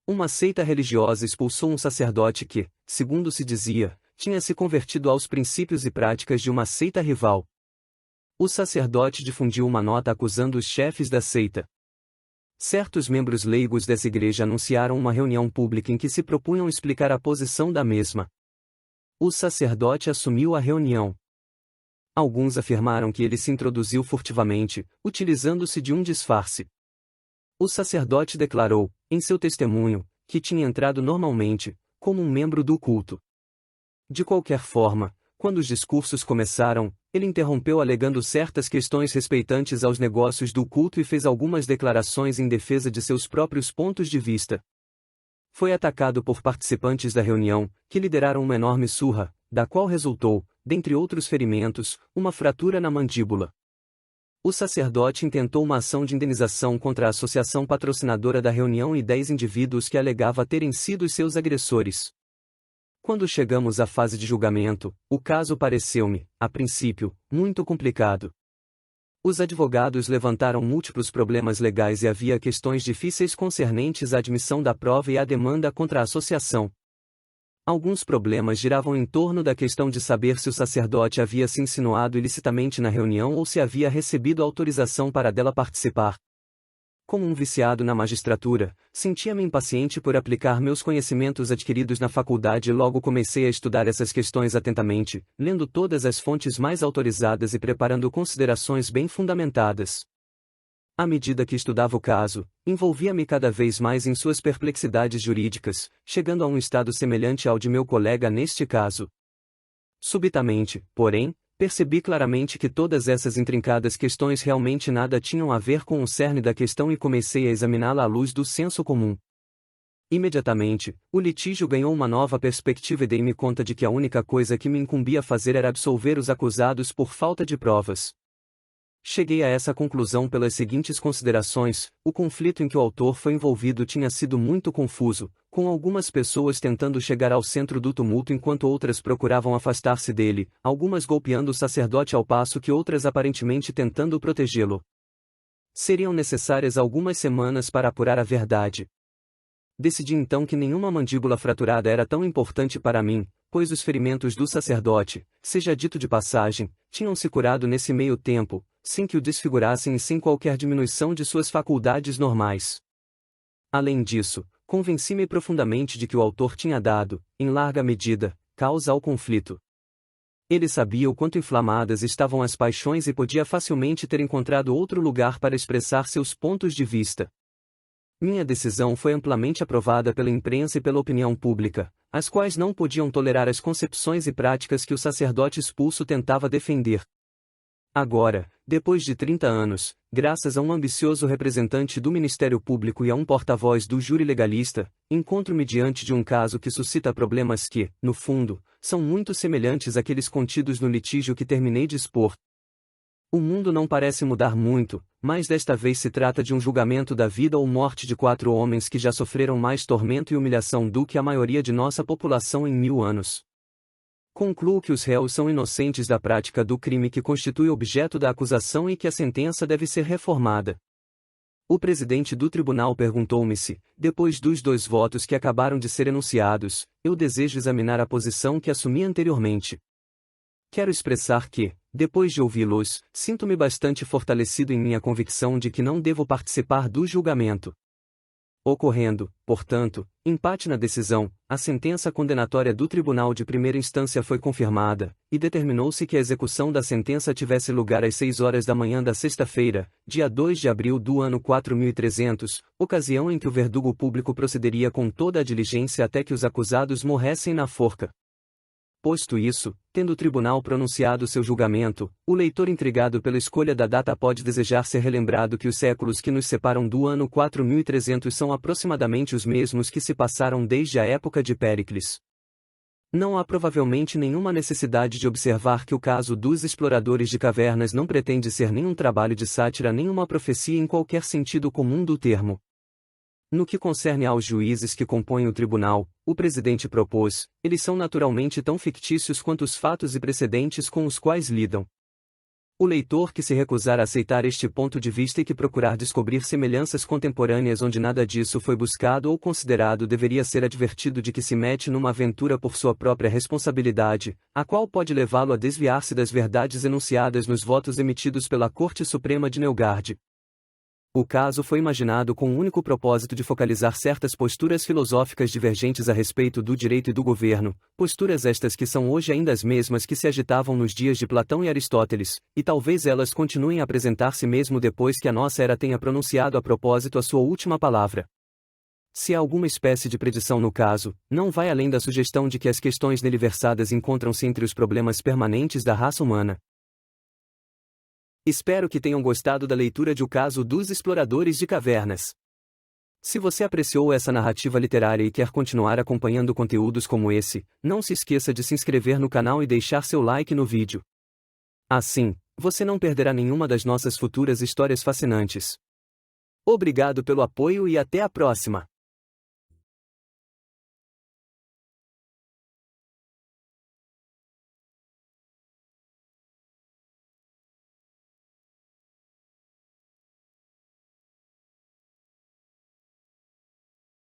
Uma seita religiosa expulsou um sacerdote que, segundo se dizia, tinha se convertido aos princípios e práticas de uma seita rival. O sacerdote difundiu uma nota acusando os chefes da seita. Certos membros leigos dessa igreja anunciaram uma reunião pública em que se propunham explicar a posição da mesma. O sacerdote assumiu a reunião. Alguns afirmaram que ele se introduziu furtivamente, utilizando-se de um disfarce. O sacerdote declarou, em seu testemunho, que tinha entrado normalmente, como um membro do culto. De qualquer forma, quando os discursos começaram, ele interrompeu alegando certas questões respeitantes aos negócios do culto e fez algumas declarações em defesa de seus próprios pontos de vista. Foi atacado por participantes da reunião, que lideraram uma enorme surra, da qual resultou, dentre outros ferimentos, uma fratura na mandíbula. O sacerdote intentou uma ação de indenização contra a associação patrocinadora da reunião e 10 indivíduos que alegava terem sido os seus agressores. Quando chegamos à fase de julgamento, o caso pareceu-me, a princípio, muito complicado. Os advogados levantaram múltiplos problemas legais e havia questões difíceis concernentes à admissão da prova e à demanda contra a associação. Alguns problemas giravam em torno da questão de saber se o sacerdote havia se insinuado ilicitamente na reunião ou se havia recebido autorização para dela participar. Como um viciado na magistratura, sentia-me impaciente por aplicar meus conhecimentos adquiridos na faculdade e logo comecei a estudar essas questões atentamente, lendo todas as fontes mais autorizadas e preparando considerações bem fundamentadas. À medida que estudava o caso, envolvia-me cada vez mais em suas perplexidades jurídicas, chegando a um estado semelhante ao de meu colega neste caso. Subitamente, porém, percebi claramente que todas essas intrincadas questões realmente nada tinham a ver com o cerne da questão e comecei a examiná-la à luz do senso comum. Imediatamente, o litígio ganhou uma nova perspectiva e dei-me conta de que a única coisa que me incumbia fazer era absolver os acusados por falta de provas. Cheguei a essa conclusão pelas seguintes considerações: o conflito em que o autor foi envolvido tinha sido muito confuso, com algumas pessoas tentando chegar ao centro do tumulto enquanto outras procuravam afastar-se dele, algumas golpeando o sacerdote ao passo que outras aparentemente tentando protegê-lo. Seriam necessárias algumas semanas para apurar a verdade. Decidi então que nenhuma mandíbula fraturada era tão importante para mim, pois os ferimentos do sacerdote, seja dito de passagem, tinham se curado nesse meio tempo, sem que o desfigurassem e sem qualquer diminuição de suas faculdades normais. Além disso, convenci-me profundamente de que o autor tinha dado, em larga medida, causa ao conflito. Ele sabia o quanto inflamadas estavam as paixões e podia facilmente ter encontrado outro lugar para expressar seus pontos de vista. Minha decisão foi amplamente aprovada pela imprensa e pela opinião pública, as quais não podiam tolerar as concepções e práticas que o sacerdote expulso tentava defender. Agora, depois de 30 anos, graças a um ambicioso representante do Ministério Público e a um porta-voz do júri legalista, encontro-me diante de um caso que suscita problemas que, no fundo, são muito semelhantes àqueles contidos no litígio que terminei de expor. O mundo não parece mudar muito, mas desta vez se trata de um julgamento da vida ou morte de 4 homens que já sofreram mais tormento e humilhação do que a maioria de nossa população em 1000 anos. Concluo que os réus são inocentes da prática do crime que constitui objeto da acusação e que a sentença deve ser reformada. O presidente do tribunal perguntou-me se, depois dos 2 votos que acabaram de ser enunciados, eu desejo examinar a posição que assumi anteriormente. Quero expressar que, depois de ouvi-los, sinto-me bastante fortalecido em minha convicção de que não devo participar do julgamento. Ocorrendo, portanto, empate na decisão, a sentença condenatória do Tribunal de Primeira Instância foi confirmada, e determinou-se que a execução da sentença tivesse lugar às 6 horas da manhã da sexta-feira, dia 2 de abril do ano 4300, ocasião em que o verdugo público procederia com toda a diligência até que os acusados morressem na forca. Posto isso, tendo o tribunal pronunciado seu julgamento, o leitor intrigado pela escolha da data pode desejar ser relembrado que os séculos que nos separam do ano 4300 são aproximadamente os mesmos que se passaram desde a época de Péricles. Não há provavelmente nenhuma necessidade de observar que o caso dos exploradores de cavernas não pretende ser nem um trabalho de sátira nem uma profecia em qualquer sentido comum do termo. No que concerne aos juízes que compõem o tribunal, o presidente propôs, eles são naturalmente tão fictícios quanto os fatos e precedentes com os quais lidam. O leitor que se recusar a aceitar este ponto de vista e que procurar descobrir semelhanças contemporâneas onde nada disso foi buscado ou considerado deveria ser advertido de que se mete numa aventura por sua própria responsabilidade, a qual pode levá-lo a desviar-se das verdades enunciadas nos votos emitidos pela Corte Suprema de Newgard. O caso foi imaginado com o único propósito de focalizar certas posturas filosóficas divergentes a respeito do direito e do governo, posturas estas que são hoje ainda as mesmas que se agitavam nos dias de Platão e Aristóteles, e talvez elas continuem a apresentar-se mesmo depois que a nossa era tenha pronunciado a propósito a sua última palavra. Se há alguma espécie de predição no caso, não vai além da sugestão de que as questões nele versadas encontram-se entre os problemas permanentes da raça humana. Espero que tenham gostado da leitura de O Caso dos Exploradores de Cavernas. Se você apreciou essa narrativa literária e quer continuar acompanhando conteúdos como esse, não se esqueça de se inscrever no canal e deixar seu like no vídeo. Assim, você não perderá nenhuma das nossas futuras histórias fascinantes. Obrigado pelo apoio e até a próxima!